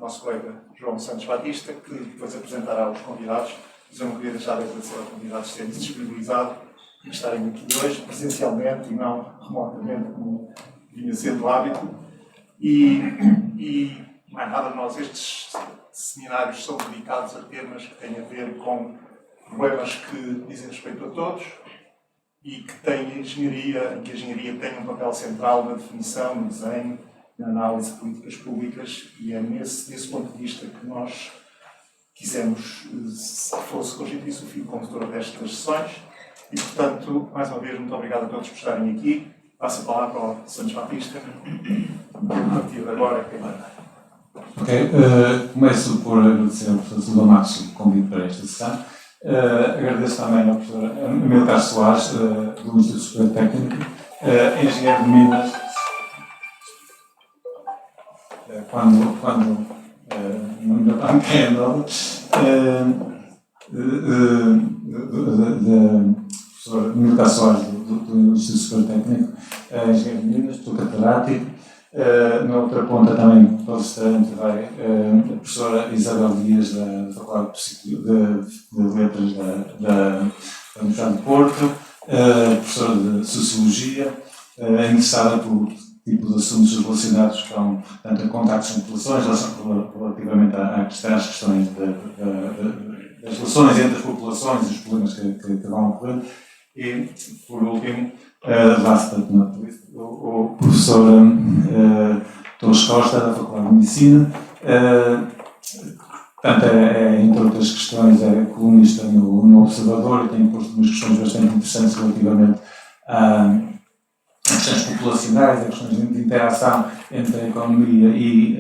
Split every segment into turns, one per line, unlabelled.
nosso colega João Santos Batista, que depois apresentará os convidados. Mas eu não queria deixar de agradecer aos convidados terem se disponibilizado e estarem aqui hoje, presencialmente e não remotamente, como vinha sendo o hábito. E mais nada de nós, estes seminários são dedicados a temas que têm a ver com problemas que dizem respeito a todos e que têm engenharia, que a engenharia tem um papel central na definição, no desenho, na análise de políticas públicas, e é desse ponto de vista que nós quisemos que fosse constituísse o fio condutor destas sessões. E, portanto, mais uma vez, muito obrigado a todos por estarem aqui. Passo a palavra ao Santos Batista. A partir de agora, quem manda.
Ok, começo por agradecer ao professor Silva Matos o convite para esta sessão. Agradeço também ao professor Amilcar Soares, do Instituto Superior Técnico, engenheiro de Minas. Quando não me dá quem é nova, professor Amilcar Soares, do Instituto Superior Técnico, engenheiro de Minas, do catedrático. Na outra ponta também, palestrante, vai a professora Isabel Dias, da Faculdade de Letras da Universidade de Porto, professora de Sociologia, interessada por tipo de assuntos relacionados com, tanto, contactos com populações, relativamente às questões das relações entre as populações e os problemas que vão ocorrer. E, por último, last but not least, o professor Torres Costa, da Faculdade de Medicina. Portanto, entre outras questões, é colunista no Observador e tem posto umas questões bastante interessantes relativamente a questões populacionais, a questões de interação entre a economia e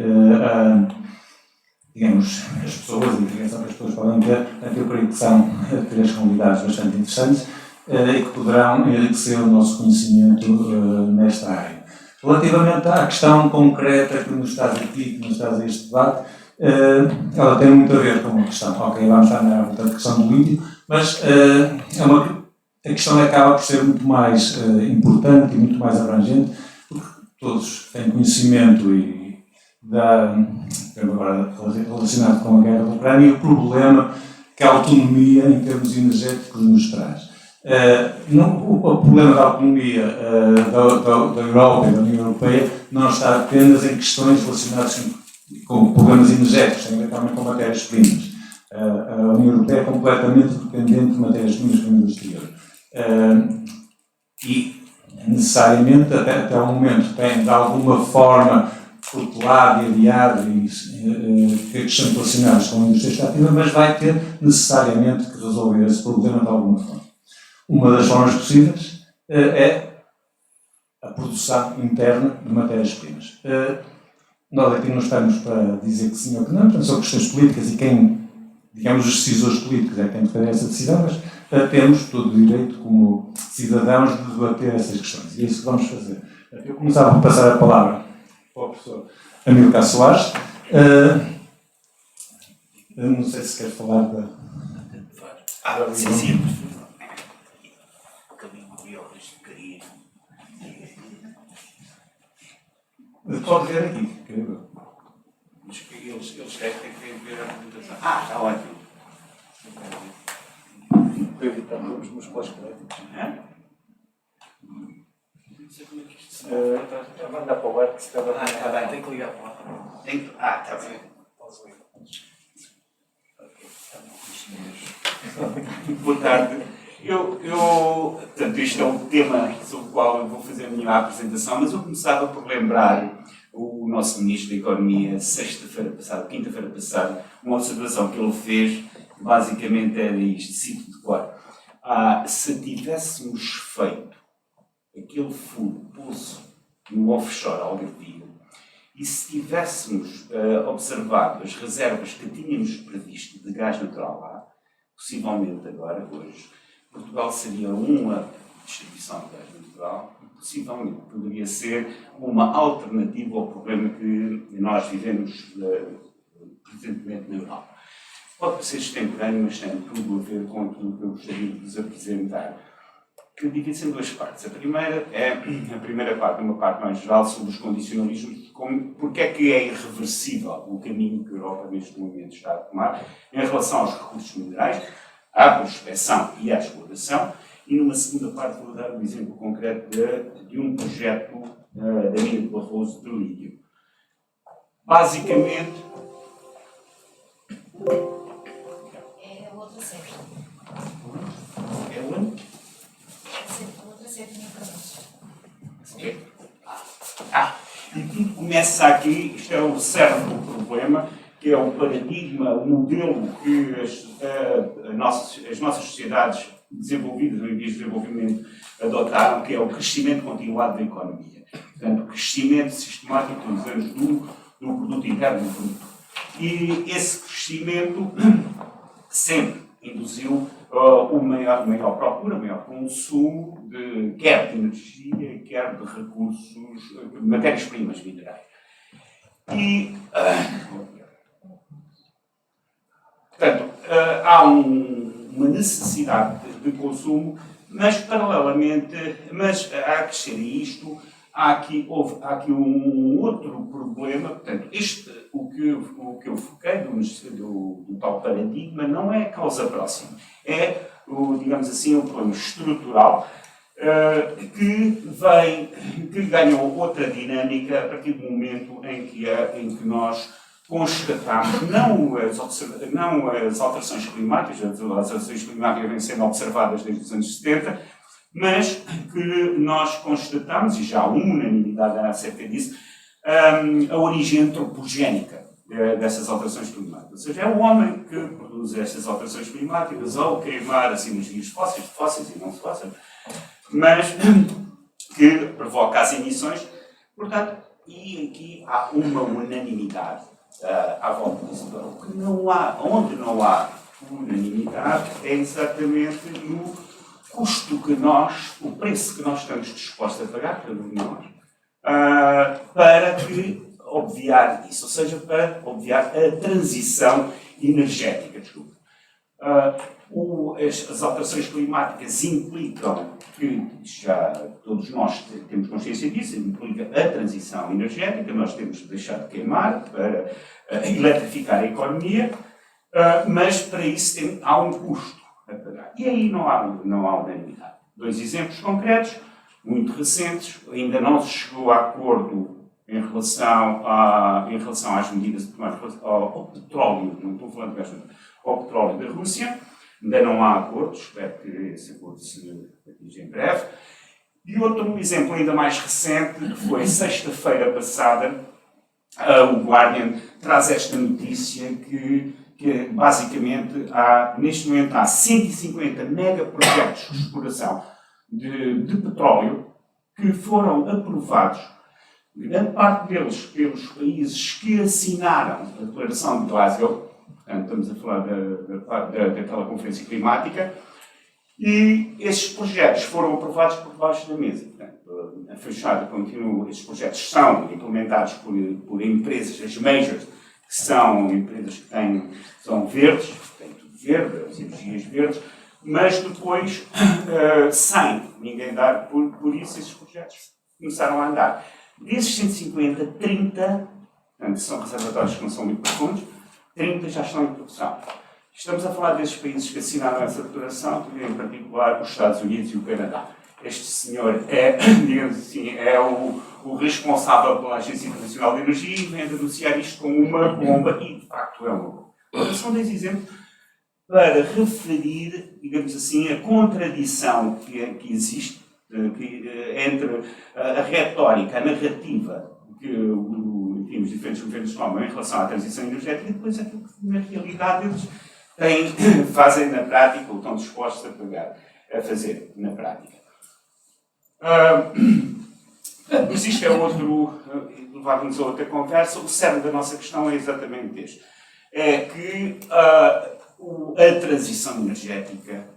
digamos, as pessoas e a interação que as pessoas podem ter. Portanto, eu creio que são três convidados bastante interessantes e que poderão enriquecer o nosso conhecimento nesta área. Relativamente à questão concreta que nos traz aqui, que nos traz a este debate, ela tem muito a ver com a questão, ok, vamos estar na questão do lítio, mas a questão acaba por ser muito mais importante e muito mais abrangente, porque todos têm conhecimento agora relacionado com a guerra da Ucrânia e o problema que a autonomia em termos energéticos nos traz. O problema da autonomia da Europa e da União Europeia não está apenas em questões relacionadas com problemas energéticos, tem a ver também com matérias-primas. A União Europeia é completamente dependente de matérias-primas que vêm do exterior. E necessariamente, até ao momento, tem de alguma forma protelado e adiado questões relacionadas com a indústria extrativa, mas vai ter necessariamente que resolver esse problema de alguma forma. Uma das formas possíveis é a produção interna de matérias-primas. Nós aqui não estamos para dizer que sim ou que não, portanto, são questões políticas e quem, digamos, os decisores políticos é quem tem essa decisão, mas temos todo o direito, como cidadãos, de debater essas questões. E é isso que vamos fazer. Eu começava a passar a palavra para o professor Amilcar Soares. Não sei se quer falar da...
Sim.
Pode ver aqui, querido.
Eles têm que ver a apresentação. Está ótimo.
Para evitar os meus pós-créditos.
Não sei como é que isto se
Manda para o web que se deve...
está bem, tem que ligar para lá. Está bem.
Posso ligar.
Boa tarde. Portanto, isto é um tema sobre o qual eu vou fazer a minha apresentação, mas eu começava por lembrar o nosso Ministro da Economia, quinta-feira passada, uma observação que ele fez, que basicamente era isto, cito de cor. Se tivéssemos feito aquele poço no offshore Algarvio, e se tivéssemos observado as reservas que tínhamos previsto de gás natural lá, possivelmente agora, hoje, Portugal seria uma distribuição de gás natural, possivelmente poderia ser uma alternativa ao problema que nós vivemos presentemente na Europa. Pode ser extemporâneo, mas tem tudo a ver com aquilo que eu gostaria de vos apresentar. que divide-se em duas partes. A primeira parte é uma parte mais geral sobre os condicionalismos, como porque é que é irreversível o caminho que a Europa neste momento está a tomar em relação aos recursos minerais, à prospecção e à exploração. E numa segunda parte vou dar um exemplo concreto de um projeto da mina de Barroso de lítio. Basicamente...
É a outra série.
É onde?
A outra série minha para baixo.
E tudo começa aqui, isto é o cerne do problema, que é o paradigma, o modelo que as nossas sociedades desenvolvidas ou em vias de desenvolvimento adotaram, que é o crescimento continuado da economia. Portanto, o crescimento sistemático dos anos do produto interno bruto. E esse crescimento sempre induziu maior procura, maior consumo, quer de energia, quer de recursos, matérias-primas minerais. E, portanto, há uma necessidade de consumo, mas paralelamente, a acrescer a isto, há aqui um outro problema. Portanto, o que eu foquei do tal paradigma não é a causa próxima, é, digamos assim, um problema estrutural que ganhou outra dinâmica a partir do momento em que nós constatamos não as alterações climáticas, as alterações climáticas vêm sendo observadas desde os anos 70, mas que nós constatamos, e já há unanimidade acerca disso, a origem antropogénica dessas alterações climáticas. Ou seja, é o homem que produz estas alterações climáticas ao queimar as energias fósseis e não fósseis, mas que provoca as emissões. Portanto, e aqui há uma unanimidade à volta disso. Onde não há unanimidade é exatamente no custo o preço que nós estamos dispostos a pagar, cada um de nós, para obviar isso, ou seja, para obviar a transição energética. Desculpa. As alterações climáticas implicam, que já todos nós temos consciência disso, implica a transição energética, nós temos de deixar de queimar para eletrificar a economia, mas para isso há um custo a pagar. E aí não há unanimidade. Dois exemplos concretos, muito recentes, ainda não se chegou a acordo em relação às medidas de tomar ao petróleo, não estou falando de gás, ao petróleo da Rússia, ainda não há acordo, espero que esse acordo se atinja em breve. E outro exemplo ainda mais recente, que foi sexta-feira passada, o Guardian traz esta notícia que basicamente neste momento há 150 megaprojetos de exploração de petróleo que foram aprovados, grande parte deles pelos países que assinaram a Declaração de Glasgow, portanto estamos a falar daquela conferência climática, e esses projetos foram aprovados por debaixo da mesa. Portanto, a fachada continua, esses projetos são implementados por empresas, as majors, que são empresas que são verdes, têm tudo verde, as energias verdes, mas depois, sem ninguém dar por isso, esses projetos começaram a andar. Desses 150, 30, portanto, são reservatórios que não são muito profundos, 30 já estão em produção. Estamos a falar desses países que assinaram essa declaração, em particular os Estados Unidos e o Canadá. Este senhor digamos assim, é o responsável pela Agência Internacional de Energia e vem denunciar isto como uma bomba, e de facto é uma bomba. São dois exemplos para referir, digamos assim, a contradição que existe entre a retórica, a narrativa que os diferentes governos tomam em relação à transição energética e depois aquilo que na realidade eles fazem na prática ou estão dispostos a fazer na prática. Mas isto é outro, levar-nos a outra conversa. O cerne da nossa questão é exatamente este. É que a transição energética,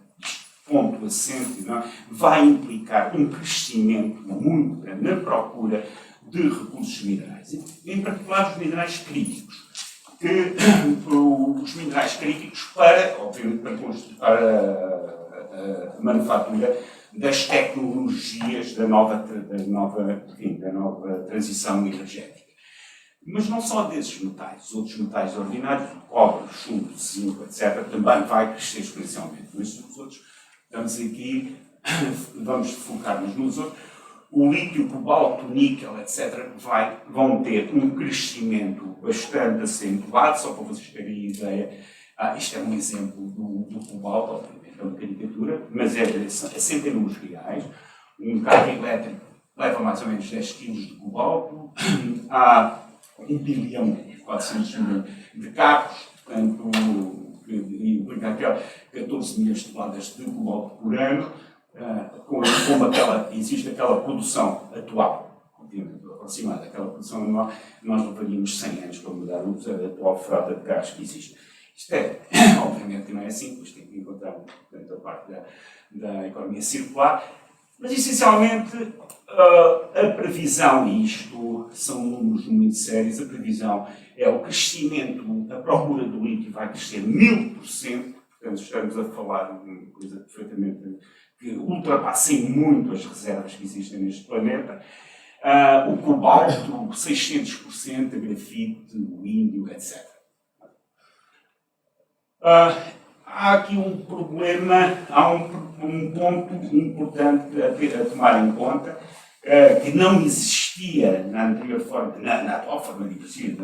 ponto assente, vai implicar um crescimento muito grande na procura de recursos minerais, em particular os minerais críticos. Os minerais críticos obviamente, para manufatura, das tecnologias da nova transição energética. Mas não só desses metais, outros metais ordinários, o cobre, o chumbo, o zinco, etc., também vai crescer exponencialmente. Mas os outros, estamos aqui, vamos focar-nos nos outros. O lítio, o cobalto, o níquel, etc., vão ter um crescimento bastante acentuado, só para vocês terem ideia. Isto é um exemplo do cobalto, obviamente é uma caricatura, mas é sempre em números reais. Um carro elétrico leva mais ou menos 10 kg de cobalto. Há 1 bilhão e 400 milhões de carros, portanto, implica aquela 14 milhões de toneladas de cobalto por ano, existe aquela produção atual, aproximada, aquela produção anual, nós levaríamos 100 anos para mudar a atual frota de carros que existe. Isto obviamente, não é assim, pois tem que encontrar, portanto, a parte da economia circular, mas essencialmente a previsão, e isto são números muito sérios, a previsão é o crescimento, a procura do lítio vai crescer 1000%, portanto estamos a falar de uma coisa perfeitamente que ultrapassa muito as reservas que existem neste planeta. O cobalto, 600%, a grafite, o índio, etc. Há aqui um problema, há um ponto importante a tomar em conta, que não existia na anterior forma, na atual forma de energia,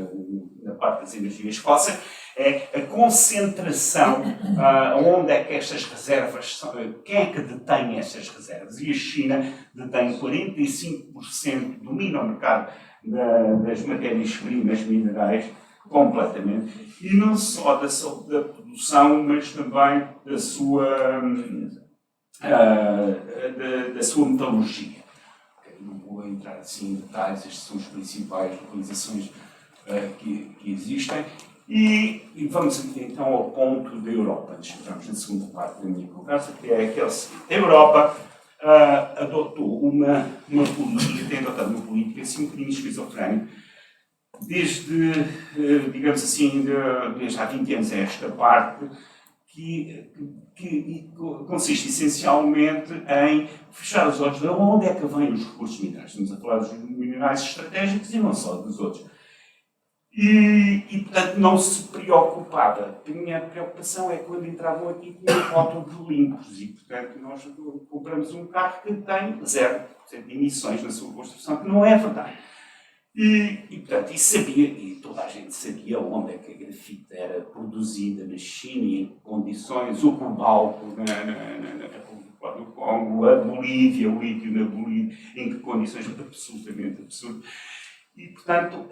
na parte das energias fósseis, é a concentração, onde é que estas reservas são, quem é que detém estas reservas? E a China detém 45%, domina o mercado das matérias-primas minerais completamente, e não só da produção, mas também da sua metalurgia. Não vou entrar assim em detalhes, estas são as principais localizações que existem. E vamos então ao ponto da Europa, antes de entrarmos na segunda parte da minha conversa, que é aquele seguinte. A Europa adotou uma política, tem adotado uma política assim um bocadinho esquizofrénica, desde, digamos assim, desde há 20 anos a esta parte, que consiste essencialmente em fechar os olhos de onde é que vêm os recursos minerais. Estamos a falar dos minerais estratégicos e não só dos outros. E portanto, não se preocupava. A minha preocupação é que quando entravam aqui tinham rótulo de limpos e, portanto, nós compramos um carro que tem 0% de emissões na sua construção, que não é verdade. Portanto, e toda a gente sabia onde é que a grafite era produzida na China, em que condições, o cobalto na República do Congo, a Bolívia, o lítio na Bolívia, em que condições absolutamente absurdas. E, portanto,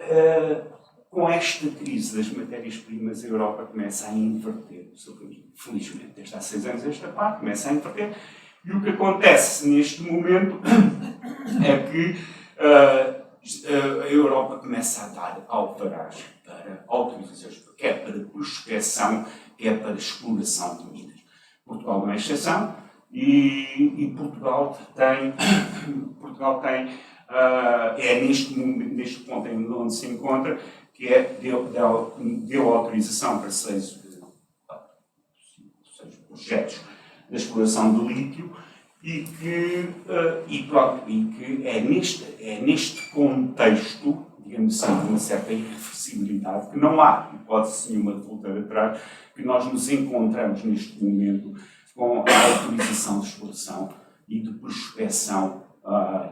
com esta crise das matérias-primas, a Europa começa a inverter o seu caminho. Felizmente, desde há 6 anos esta parte, começa a inverter. E o que acontece neste momento é que a Europa começa a dar alvarás para autorizações, quer para prospecção, quer para exploração de minas. Portugal não é exceção e Portugal tem é neste ponto em onde se encontra, que deu autorização para 6 projetos de exploração de lítio e que é neste contexto, digamos assim, de uma certa irreversibilidade, que não há hipótese nenhuma de voltar atrás, que nós nos encontramos neste momento com a autorização de exploração e de prospecção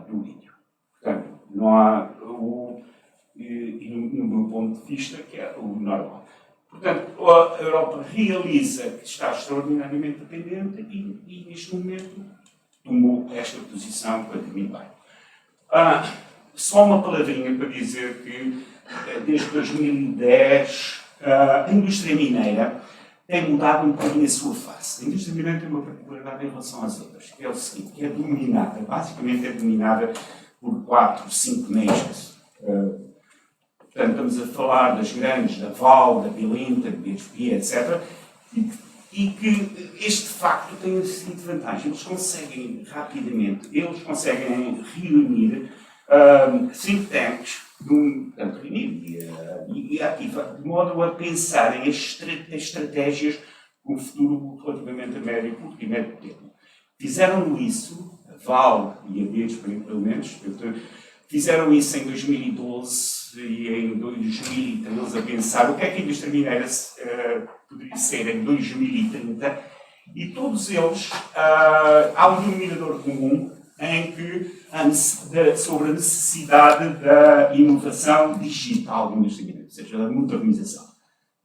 do lítio. Portanto, não há no meu ponto de vista, que é o normal. Portanto, a Europa realiza que está extraordinariamente dependente e neste momento, tomou esta posição para terminar. Só uma palavrinha para dizer que, desde 2010, a indústria mineira tem mudado um bocadinho a sua face. A indústria mineira tem uma particularidade em relação às outras, que é o seguinte, que é dominada, basicamente é dominada por 4, 5 majors. Portanto, estamos a falar das grandes, da Vale, da Bilinta, da BHP, etc. E que este facto tem a seguinte vantagem: eles conseguem rapidamente, reunir think tanks, e ativar, de modo a pensar em estratégias com o futuro relativamente a médio, curto e médio tempo. Fizeram isso, a Vale e a BES, pelo menos, fizeram isso em 2012 e em 2013 a pensar o que é que a indústria mineira poderia ser em 2030, e todos eles há um denominador comum em que sobre a necessidade da inovação digital da indústria mineira, ou seja, da modernização.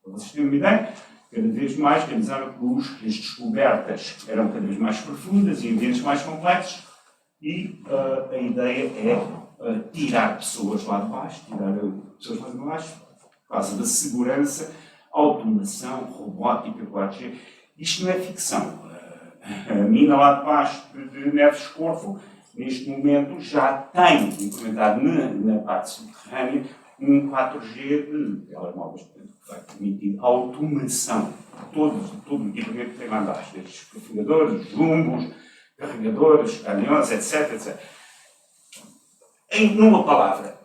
Para vocês terem uma ideia, cada vez mais pensaram que as descobertas eram cada vez mais profundas e ambientes mais complexos, e a ideia é tirar pessoas lá de baixo, por causa da segurança, automação, robótica, 4G. Isto não é ficção. A mina lá de baixo de Neves Corvo, neste momento, já tem implementado na parte subterrânea um 4G de telemóveis, portanto, que vai permitir a automação de todo o equipamento que tem lá embaixo, desde os perfuradores, jumbos, carregadores, caminhões, etc. Numa palavra,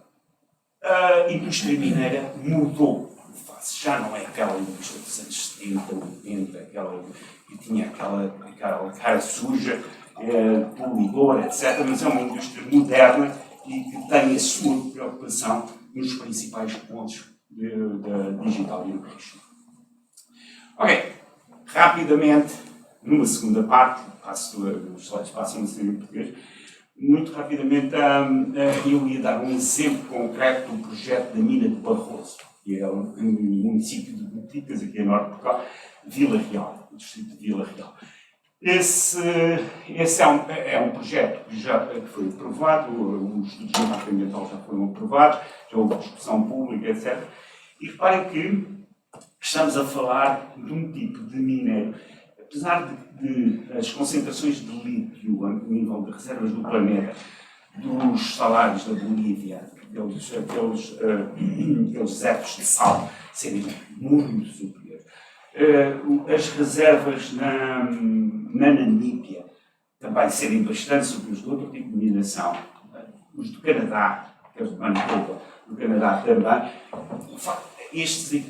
a indústria mineira mudou de face. Já não é aquela indústria dos anos 70, 80, aquela que tinha aquela cara suja, poluidora, etc. Mas é uma indústria moderna e que tem a sua preocupação nos principais pontos da Digital Innovation. Ok, rapidamente, numa segunda parte, os slides passam a ser em português, muito rapidamente eu ia dar um exemplo concreto do projeto da mina de Barroso, que é um município de Boticas, aqui em Norte de Portugal, Vila Real, o distrito de Vila Real. Esse é um projeto que foi aprovado, os estudos de impacto ambiental já foram aprovados, já houve discussão pública, etc. E reparem que estamos a falar de um tipo de minério, apesar de as concentrações de lítio a nível de reservas do planeta, dos salários da Bolívia, aqueles desertos de sal, serem muito superiores. As reservas na Namíbia também serem bastante superiores de outro tipo de mineração. Os do Canadá, aqueles de Manitoba, do Canadá também. Este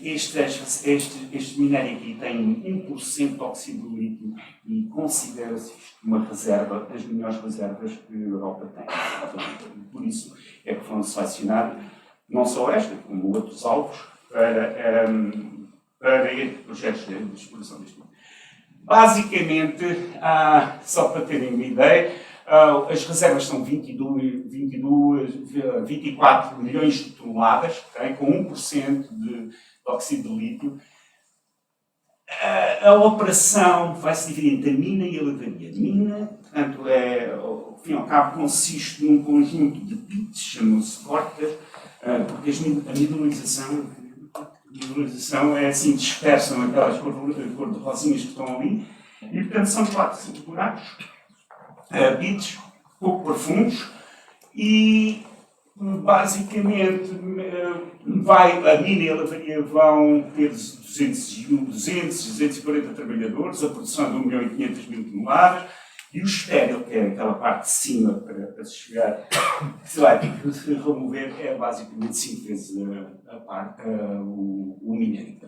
minério aqui tem 1% de óxido de lítio e considera-se uma reserva, das melhores reservas que a Europa tem. Por isso é que foram selecionados não só esta, como outros alvos para projetos de exploração deste tipo. Basicamente, só para terem uma ideia, as reservas são 24 milhões de toneladas, okay, com 1% de óxido de lítio. A operação vai se dividir entre a mina e a lavaria. A mina, portanto, ao fim e ao cabo, consiste num conjunto de pits, chamam-se cortas, porque a mineralização é assim, dispersam aquelas cor-de-rosinhas que estão ali, e portanto são 4 5 buracos, pits, pouco profundos, e basicamente a mina e a lavaria vão ter 240 trabalhadores, a produção de 1.500.000 toneladas, e o estéril, que é aquela parte de cima para se chegar, que se vai ter que remover, é basicamente 5 vezes o minério.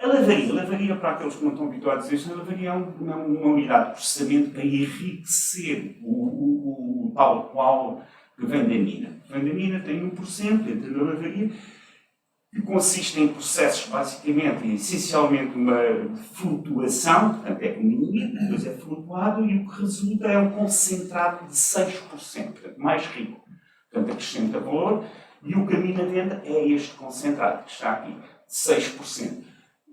A lavaria, para aqueles que não estão habituados a isto, a lavaria é uma unidade de processamento para enriquecer o tal qual que vem da mina. Vem da mina, tem 1%, entra na lavaria, que consiste em processos, basicamente, essencialmente uma flutuação, portanto é como depois é flutuado, e o que resulta é um concentrado de 6%, portanto mais rico. Portanto, acrescenta valor, e o que a mina vende é este concentrado, que está aqui, de 6%.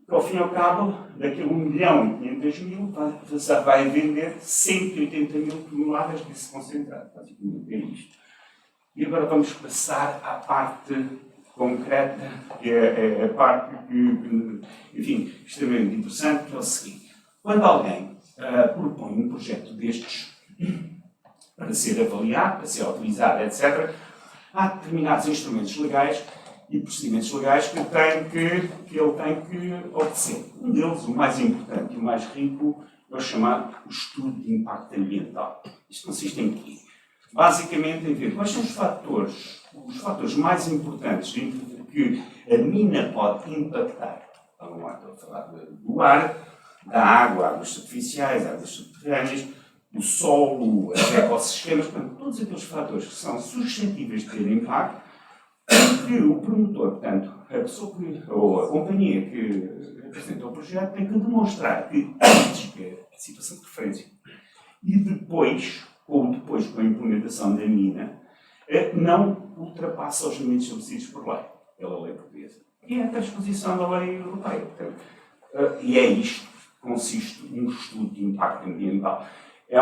Ao fim e ao cabo, daquele 1.500.000, vai vender 180.000 toneladas desse concentrado, basicamente é isto. E agora vamos passar à parte concreta, que é a parte que, enfim, extremamente interessante, que é o seguinte. Quando alguém propõe um projeto destes para ser avaliado, para ser autorizado, etc., há determinados instrumentos legais e procedimentos legais que ele tem que obedecer. Um deles, o mais importante e o mais rico, é o chamado estudo de impacto ambiental. Isto consiste em quê? Basicamente, em ver quais são os fatores mais importantes que a mina pode impactar. Então, não estou a falar do ar, da água, águas superficiais, águas subterrâneas, o solo, os ecossistemas, portanto, todos aqueles fatores que são suscetíveis de ter impacto, que o promotor, portanto, a pessoa ou a companhia que apresenta o projeto tem que demonstrar que antes, que é a situação de referência, e depois, ou depois com a implementação da mina, não ultrapassa os limites estabelecidos por lei, pela lei portuguesa. E é a transposição da lei europeia. Portanto, e é isto que consiste um estudo de impacto ambiental. É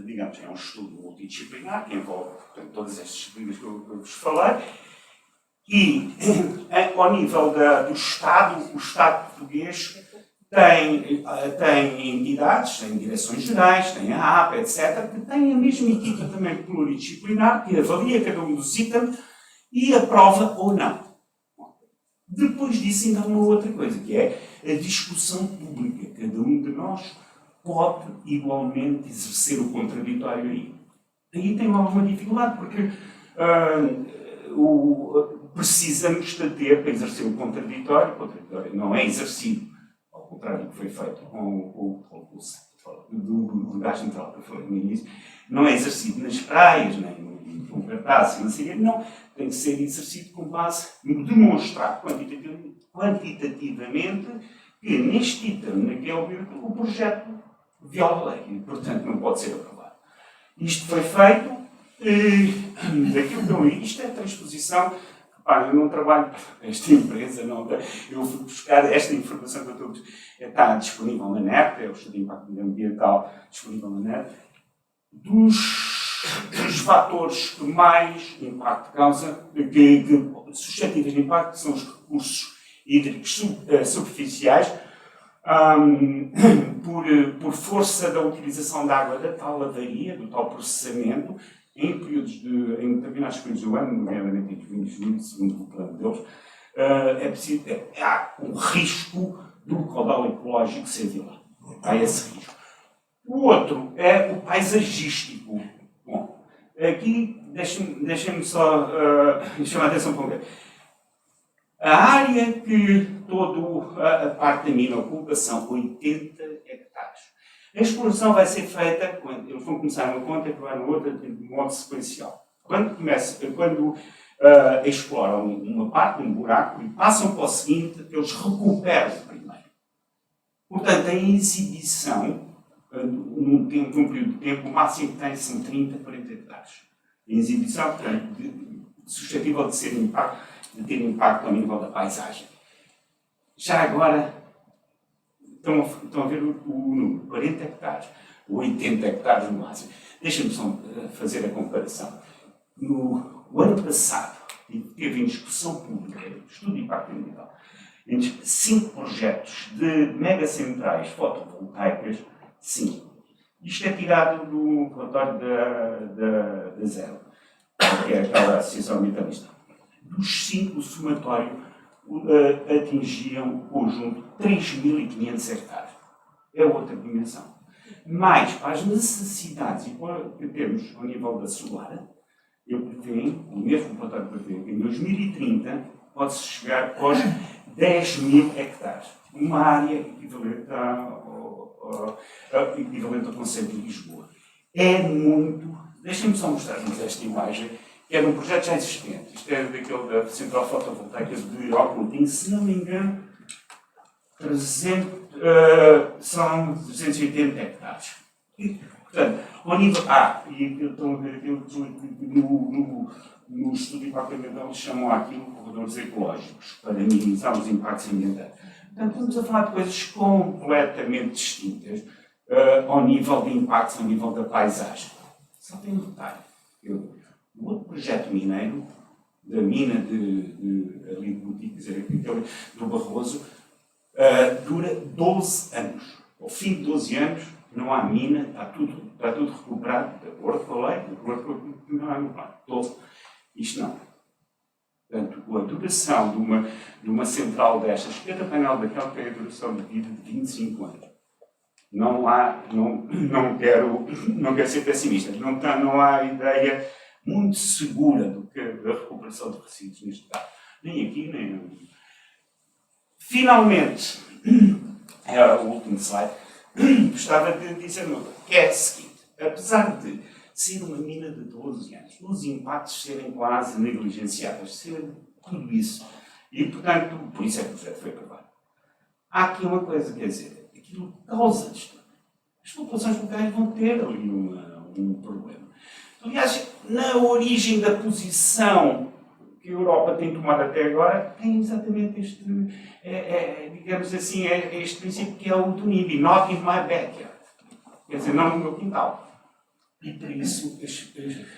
digamos, é um estudo multidisciplinar que envolve, portanto, todas estas disciplinas que eu vos falei. E, ao nível do Estado, o Estado português tem entidades, tem direções gerais, tem a APA, etc., que têm a mesma equipa também pluridisciplinar, que avalia cada um dos itens e aprova ou não. Depois disso, ainda há uma outra coisa, que é a discussão pública. Cada um de nós pode igualmente exercer o contraditório aí. Aí tem alguma dificuldade, porque precisamos de ter para exercer o contraditório não é exercido, ao contrário do que foi feito com do gás natural que eu falei no início, não é exercido nas praias, nem no cartaz, não, tem que ser exercido com base em demonstrar quantitativamente que neste item, naquele o projeto viola a lei e, portanto, não pode ser aprovado. Isto foi feito, daquilo que eu li, isto é a transposição. Eu não trabalho para esta empresa, eu fui buscar esta informação que eu estou a buscar, está disponível na net, é o estudo de impacto ambiental disponível na net, dos fatores que mais impacto causam, que suscetíveis de impacto, são os recursos hídricos superficiais, por força da utilização da água, da tal avaria, do tal processamento, em determinados períodos do ano, nomeadamente entre junho e julho, segundo o plano deles, há um risco do caudal ecológico ser violado. Há esse risco. O outro é o paisagístico. Bom, aqui deixem-me só chamar a atenção para um lugar. A área que toda a parte da mina ocupa são 80 hectares. A exploração vai ser feita, eles vão começar uma conta e acabar na outra, de modo sequencial. Quando exploram uma parte, um buraco, e passam para o seguinte, eles recuperam o primeiro. Portanto, a exibição, num período de tempo, o máximo que tem são 30, 40 hectares. A exibição, portanto, suscetível de ter impacto ao nível da paisagem. Já agora, estão a ver o número, 40 hectares, 80 hectares no máximo. Deixem-me só fazer a comparação. O ano passado, teve em discussão pública, estudo de impacto ambiental, entre 5 projetos de megacentrais fotovoltaicas, 5. Isto é tirado do relatório da Zero, que é aquela associação ambientalista. Dos 5, o somatório atingiam o conjunto 3.500 hectares. É outra dimensão. Mas, para as necessidades que temos ao nível da solar, eu prevê, o mesmo relatório prevê, que em 2030 pode-se chegar aos 10.000 hectares. Uma área equivalente ao Conselho de Lisboa. É muito. Deixem-me só mostrar-vos esta imagem, que é de um projeto já existente. Isto é daquele da central fotovoltaica de Alcontim, se não me engano, são 280 hectares. Portanto, ao nível A, e estão a ver aquilo no estudo de impacto ambiental, eles chamam aquilo de corredores ecológicos, para minimizar os impactos ambientais. Portanto, estamos a falar de coisas completamente distintas ao nível de impactos, ao nível da paisagem. Só tem um detalhe. O outro projeto mineiro, da mina ali do Barroso, dura 12 anos. Ao fim de 12 anos, não há mina, está tudo recuperado, de acordo com a lei, de acordo com aquilo que não há no plano. 12. Isto não. Portanto, a duração de uma central destas, cada painel daquela tem a duração de vida de 25 anos. Não quero ser pessimista, não há ideia muito segura da recuperação de resíduos neste caso. Nem aqui, nem ali. Finalmente, é o último slide, gostava de dizer uma coisa, que é a seguinte: apesar de ser uma mina de 12 anos, os impactos serem quase negligenciáveis, ser tudo isso, e portanto, por isso é que o projeto foi aprovado. Há aqui uma coisa, quer dizer, aquilo causa distúrbio. As populações locais vão ter ali um problema. Aliás, na origem da posição que a Europa tem tomado até agora, tem exatamente este, digamos assim, este princípio que é o do NIMBY, not in my backyard. Quer dizer, não no meu quintal. E por isso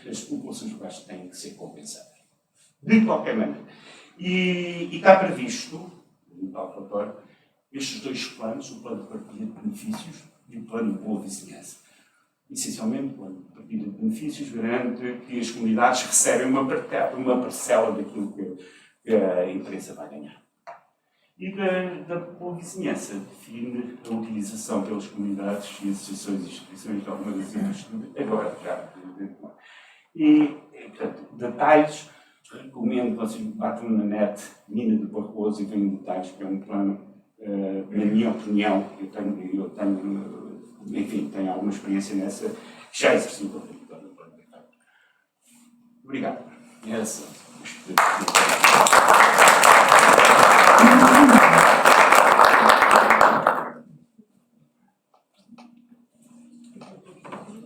as populações locais têm que ser compensadas. De qualquer maneira. E está previsto, no tal relatório, estes dois planos, o plano de partilha de benefícios e o plano de boa vizinhança. Essencialmente, o plano de partilha de benefícios garante que as comunidades recebem uma parcela daquilo que a empresa vai ganhar. E da boa vizinhança define a utilização pelas comunidades e associações e instituições de algumas das infraestruturas, agora já. E, portanto, detalhes, recomendo que vocês batam na net, Mina de Barroso, e venham detalhes, que é um plano, na minha opinião, eu tenho, enfim, tenho alguma experiência nessa, que já exerci o papel do plano. Obrigado. Essa.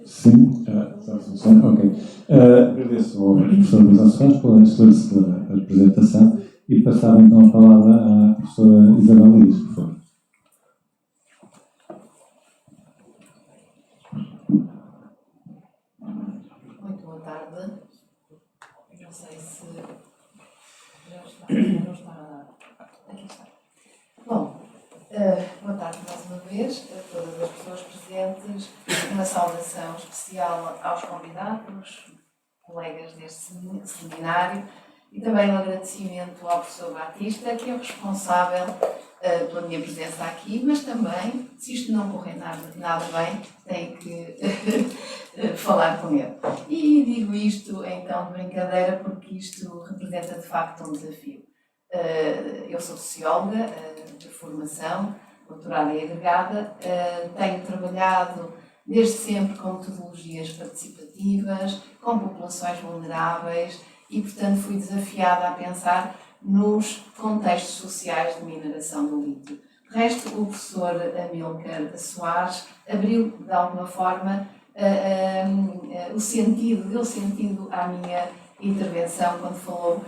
Sim, ok. Agradeço ao professor Luís Ações pela esclarecedora apresentação e passar então a palavra à professora Isabel Lias, por favor.
Muito boa tarde. Não sei se já está. Aqui está. Bom, boa tarde mais uma vez a todas as pessoas presentes. Uma saudação especial aos convidados, colegas deste seminário, e também um agradecimento ao professor Batista, que é o responsável pela minha presença aqui, mas também, se isto não correr nada bem, tenho que falar com ele. E digo isto, então, de brincadeira, porque isto representa, de facto, um desafio. Eu sou socióloga de formação, doutorada e agregada, tenho trabalhado desde sempre com metodologias participativas, com populações vulneráveis e, portanto, fui desafiada a pensar nos contextos sociais de mineração do lítio. De resto, o professor Amílcar Soares abriu, de alguma forma, deu sentido à minha intervenção quando falou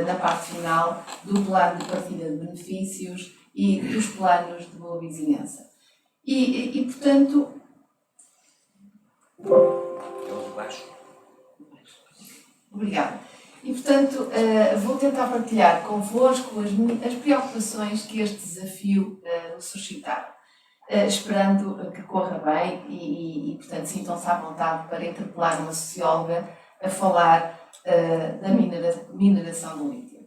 na parte final do plano de partilha de benefícios e dos planos de boa vizinhança. E portanto... Obrigada. E, portanto, vou tentar partilhar convosco as preocupações que este desafio suscitar, esperando que corra bem e, portanto, sintam-se à vontade para interpelar uma socióloga a falar da mineração do lítio.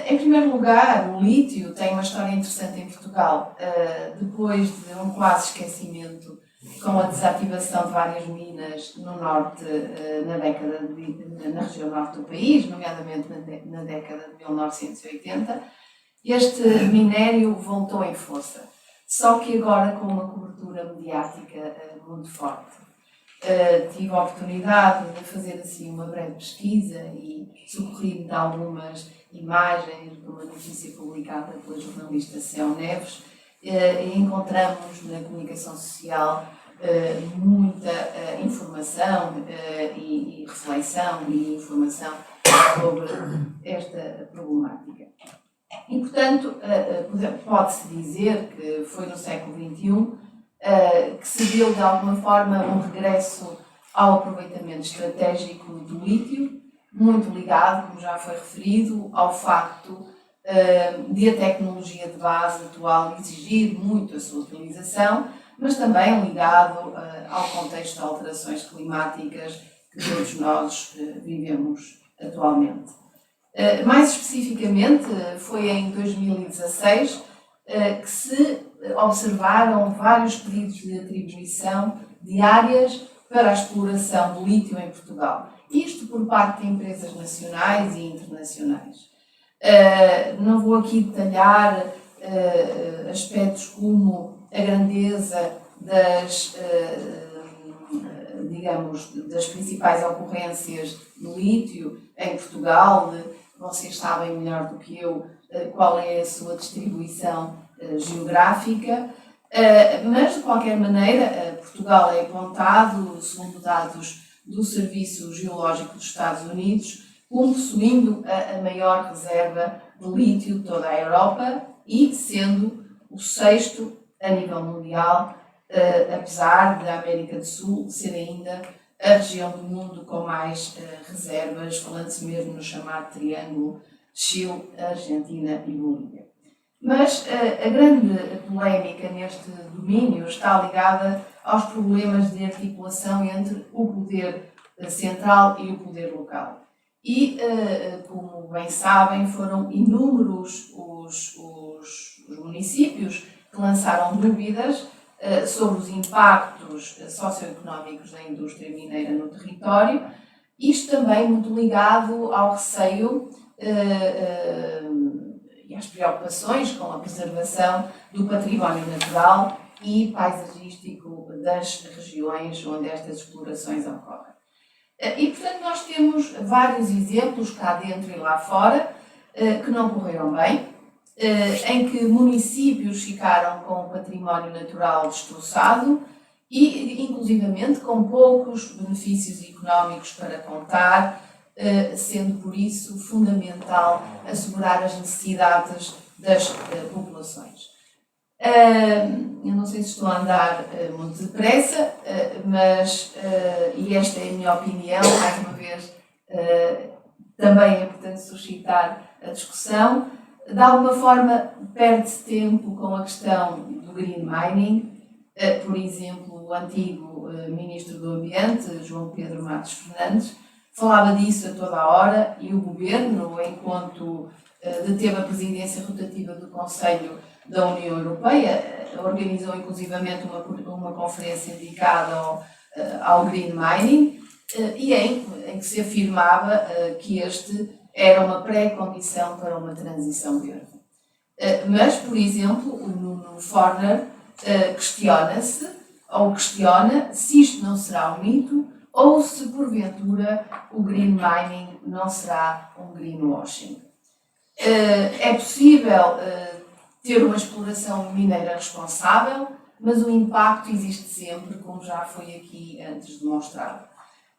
Em primeiro lugar, o lítio tem uma história interessante em Portugal. Depois de um quase esquecimento com a desativação de várias minas no norte, na região norte do país, nomeadamente na década de 1980, este minério voltou em força, só que agora com uma cobertura mediática muito forte. Tive a oportunidade de fazer assim uma breve pesquisa e socorri-me de algumas imagens de uma notícia publicada pela jornalista Céu Neves. Encontramos na comunicação social muita informação e reflexão e informação sobre esta problemática. E, portanto, pode-se dizer que foi no século XXI que se deu, de alguma forma, um regresso ao aproveitamento estratégico do lítio, muito ligado, como já foi referido, ao facto de a tecnologia de base atual exigir muito a sua utilização, mas também ligado ao contexto de alterações climáticas que todos nós vivemos atualmente. Mais especificamente, foi em 2016 que se observaram vários pedidos de atribuição de áreas para a exploração do lítio em Portugal. Isto por parte de empresas nacionais e internacionais. Não vou aqui detalhar aspectos como a grandeza das principais ocorrências de lítio em Portugal. Vocês sabem melhor do que eu qual é a sua distribuição geográfica, mas de qualquer maneira Portugal é apontado, segundo dados do Serviço Geológico dos Estados Unidos, como possuindo a maior reserva de lítio de toda a Europa e sendo o sexto a nível mundial, apesar da América do Sul ser ainda a região do mundo com mais reservas, falando-se mesmo no chamado Triângulo Chile, Argentina e Bolívia. Mas a grande polémica neste domínio está ligada aos problemas de articulação entre o poder central e o poder local. E, como bem sabem, foram inúmeros os municípios que lançaram dúvidas sobre os impactos socioeconómicos da indústria mineira no território, isto também muito ligado ao receio e às preocupações com a preservação do património natural e paisagístico das regiões onde estas explorações ocorrem. E, portanto, nós temos vários exemplos cá dentro e lá fora que não correram bem, em que municípios ficaram com o património natural destroçado e, inclusivamente, com poucos benefícios económicos para contar, sendo por isso fundamental assegurar as necessidades das populações. Eu não sei se estou a andar muito depressa, mas, e esta é a minha opinião, mais uma vez, também é importante suscitar a discussão. De alguma forma, perde-se tempo com a questão do green mining. Por exemplo, o antigo Ministro do Ambiente, João Pedro Matos Fernandes, falava disso a toda a hora e o Governo, enquanto deteve a presidência rotativa do Conselho da União Europeia, organizou inclusivamente uma conferência dedicada ao green mining e em que se afirmava que este era uma pré-condição para uma transição verde. Mas, por exemplo, o Nuno Forner questiona se isto não será um mito ou se, porventura, o green mining não será um greenwashing. É possível ter uma exploração mineira responsável, mas o impacto existe sempre, como já foi aqui antes demonstrado.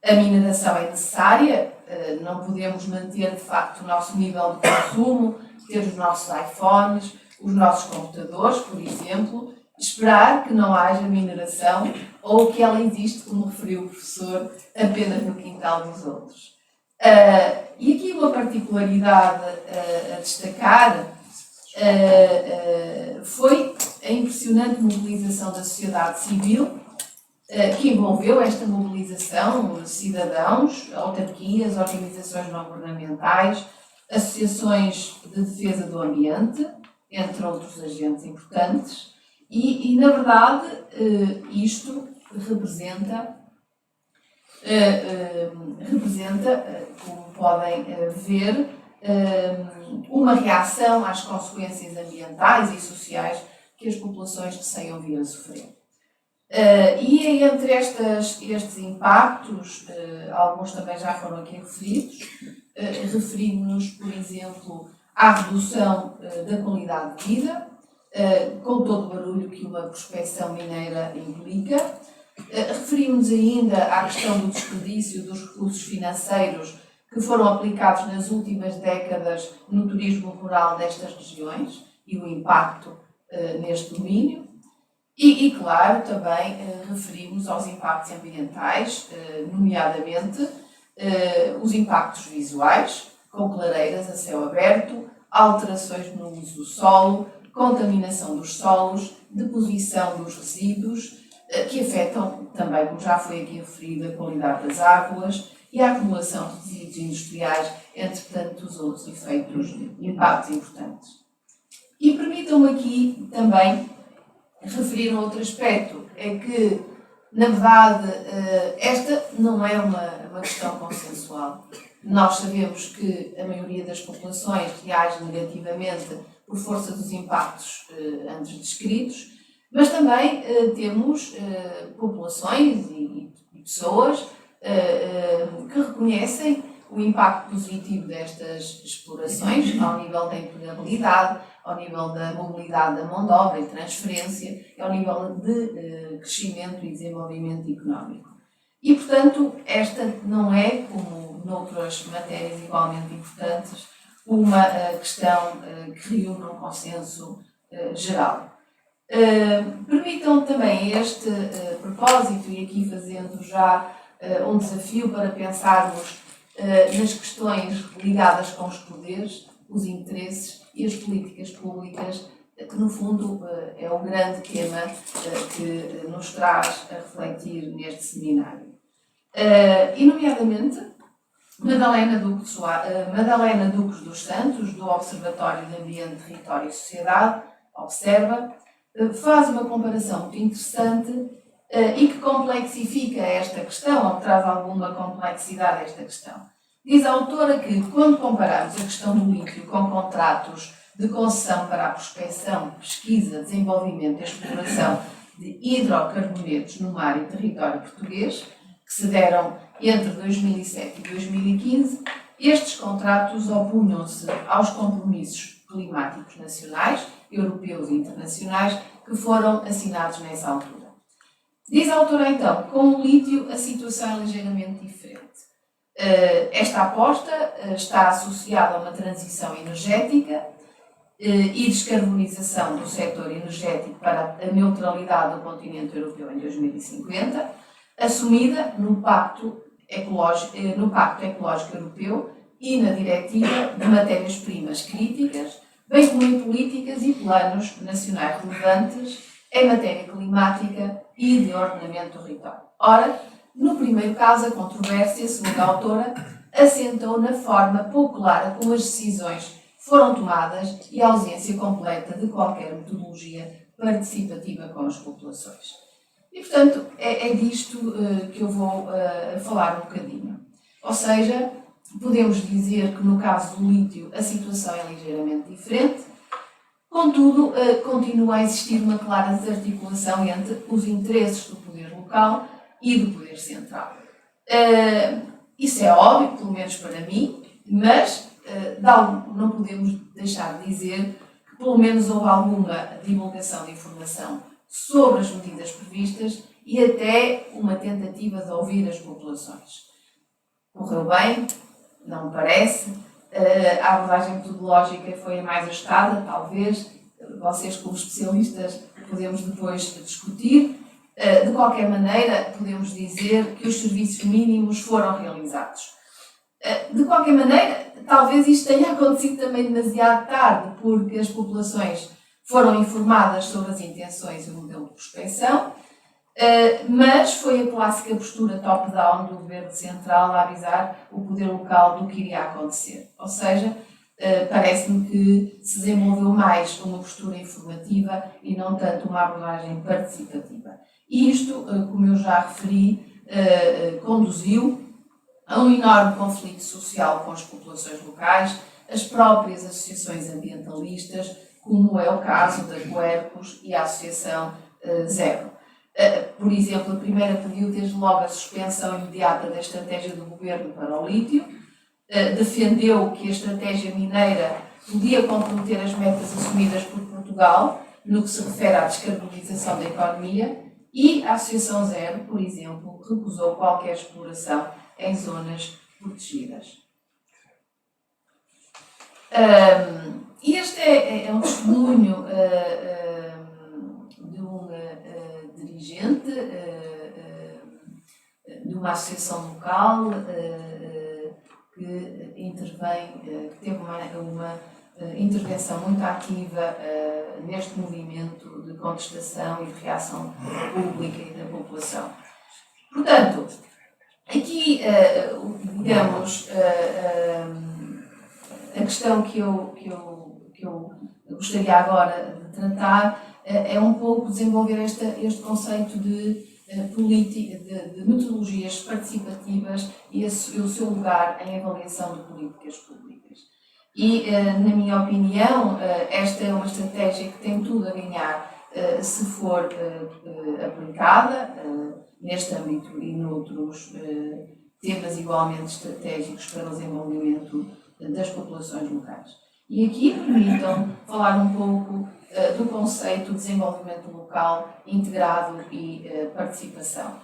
A mineração é necessária, não podemos manter de facto o nosso nível de consumo, ter os nossos iPhones, os nossos computadores, por exemplo, esperar que não haja mineração ou que ela existe, como referiu o professor, apenas no quintal dos outros. E aqui uma particularidade a destacar foi a impressionante mobilização da sociedade civil, que envolveu esta mobilização cidadãos, autarquias, organizações não governamentais, associações de defesa do ambiente, entre outros agentes importantes, e na verdade, isto representa, como podem ver, uma reação às consequências ambientais e sociais que as populações receiam vir a sofrer. E entre estes impactos, alguns também já foram aqui referidos, referimos-nos, por exemplo, à redução da qualidade de vida, com todo o barulho que uma prospecção mineira implica. Referimos ainda à questão do desperdício dos recursos financeiros que foram aplicados nas últimas décadas no turismo rural destas regiões e o impacto neste domínio. E claro, também referimos aos impactos ambientais, nomeadamente os impactos visuais, com clareiras a céu aberto, alterações no uso do solo, contaminação dos solos, deposição dos resíduos, que afetam também, como já foi aqui referido, a qualidade das águas e a acumulação de resíduos industriais, entre tantos outros efeitos, impactos importantes. E permitam-me aqui também referir um outro aspecto, é que, na verdade, esta não é uma questão consensual. Nós sabemos que a maioria das populações reage negativamente por força dos impactos antes descritos, mas também temos populações e pessoas que reconhecem o impacto positivo destas explorações ao nível da empregabilidade, ao nível da mobilidade da mão de obra e transferência, e ao nível de crescimento e desenvolvimento económico. E, portanto, esta não é, como noutras matérias igualmente importantes, uma questão que reúne um consenso geral. Permitam também este propósito, e aqui fazendo já um desafio para pensarmos nas questões ligadas com os poderes, os interesses e as políticas públicas, que no fundo é o grande tema que nos traz a refletir neste seminário. E, nomeadamente, Madalena Duques dos Santos, do Observatório de Ambiente, Território e Sociedade, observa, faz uma comparação muito interessante e que complexifica esta questão, ou que traz alguma complexidade a esta questão. Diz a autora que, quando comparamos a questão do lítio com contratos de concessão para a prospecção, pesquisa, desenvolvimento e exploração de hidrocarbonetos no mar e território português, que se deram entre 2007 e 2015, estes contratos opunham-se aos compromissos climáticos nacionais, europeus e internacionais que foram assinados nessa altura. Diz a autora, então, com o lítio a situação é ligeiramente diferente. Esta aposta está associada a uma transição energética e descarbonização do setor energético para a neutralidade do continente europeu em 2050, assumida no Pacto Ecológico Europeu e na Diretiva de Matérias-Primas Críticas, bem como em políticas e planos nacionais relevantes em matéria climática e de ordenamento do território. Ora, no primeiro caso, a controvérsia, segundo a autora, assentou na forma pouco clara como as decisões foram tomadas e a ausência completa de qualquer metodologia participativa com as populações. E, portanto, é disto que eu vou falar um bocadinho. Ou seja, podemos dizer que no caso do lítio a situação é ligeiramente diferente, contudo, continua a existir uma clara desarticulação entre os interesses do poder local e do poder central. Isso é óbvio, pelo menos para mim, mas não podemos deixar de dizer que pelo menos houve alguma divulgação de informação sobre as medidas previstas e até uma tentativa de ouvir as populações. Correu bem? Não me parece. A abordagem metodológica foi a mais ajustada, talvez. Vocês, como especialistas, podemos depois discutir. De qualquer maneira, podemos dizer que os serviços mínimos foram realizados. De qualquer maneira, talvez isto tenha acontecido também demasiado tarde, porque as populações foram informadas sobre as intenções e o modelo de prospecção, mas foi a clássica postura top-down do governo central a avisar o poder local do que iria acontecer. Ou seja, parece-me que se desenvolveu mais uma postura informativa e não tanto uma abordagem participativa. E isto, como eu já referi, conduziu a um enorme conflito social com as populações locais, as próprias associações ambientalistas, como é o caso da Quercus e a Associação Zero. Por exemplo, a primeira pediu desde logo a suspensão imediata da estratégia do governo para o lítio, defendeu que a estratégia mineira podia comprometer as metas assumidas por Portugal no que se refere à descarbonização da economia, e a Associação Zero, por exemplo, recusou qualquer exploração em zonas protegidas. E este é um testemunho de um dirigente de uma associação local que intervém, que teve uma intervenção muito ativa neste movimento de contestação e de reação pública e da população. Portanto, aqui, digamos, a questão que eu gostaria agora de tratar é um pouco desenvolver este conceito de metodologias participativas e o seu lugar em avaliação de políticas públicas. E, na minha opinião, esta é uma estratégia que tem tudo a ganhar se for aplicada neste âmbito e noutros temas igualmente estratégicos para o desenvolvimento das populações locais. E aqui permitam falar um pouco do conceito de desenvolvimento local integrado e participação.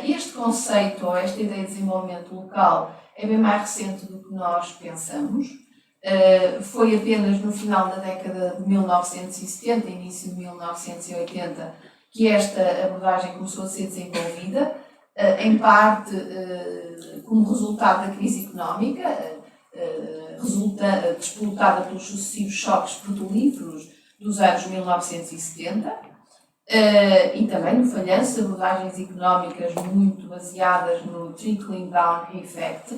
Este conceito, ou esta ideia de desenvolvimento local, é bem mais recente do que nós pensamos. Foi apenas no final da década de 1970, início de 1980, que esta abordagem começou a ser desenvolvida, em parte como resultado da crise económica, disputada pelos sucessivos choques petrolíferos dos anos 1970, e também no falhanço de abordagens económicas muito baseadas no trickling down effect.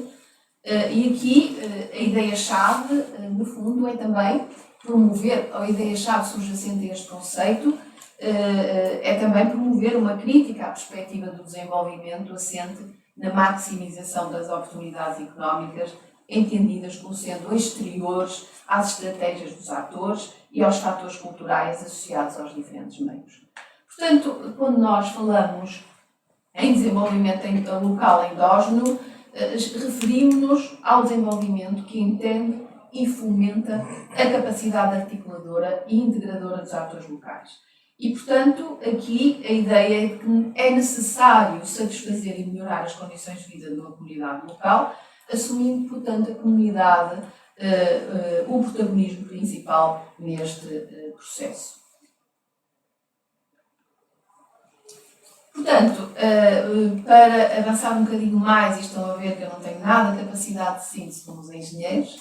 E aqui a ideia-chave, no fundo, é também promover, a ideia-chave subjacente a este conceito, é também promover uma crítica à perspectiva do desenvolvimento assente na maximização das oportunidades económicas, entendidas como sendo exteriores às estratégias dos atores e aos fatores culturais associados aos diferentes meios. Portanto, quando nós falamos em desenvolvimento local endógeno, referimos-nos ao desenvolvimento que entende e fomenta a capacidade articuladora e integradora dos atores locais. E, portanto, aqui a ideia é que é necessário satisfazer e melhorar as condições de vida de uma comunidade local, assumindo, portanto, a comunidade o protagonismo principal neste processo. Portanto, para avançar um bocadinho mais, e estão a ver que eu não tenho nada de capacidade de síntese como os engenheiros,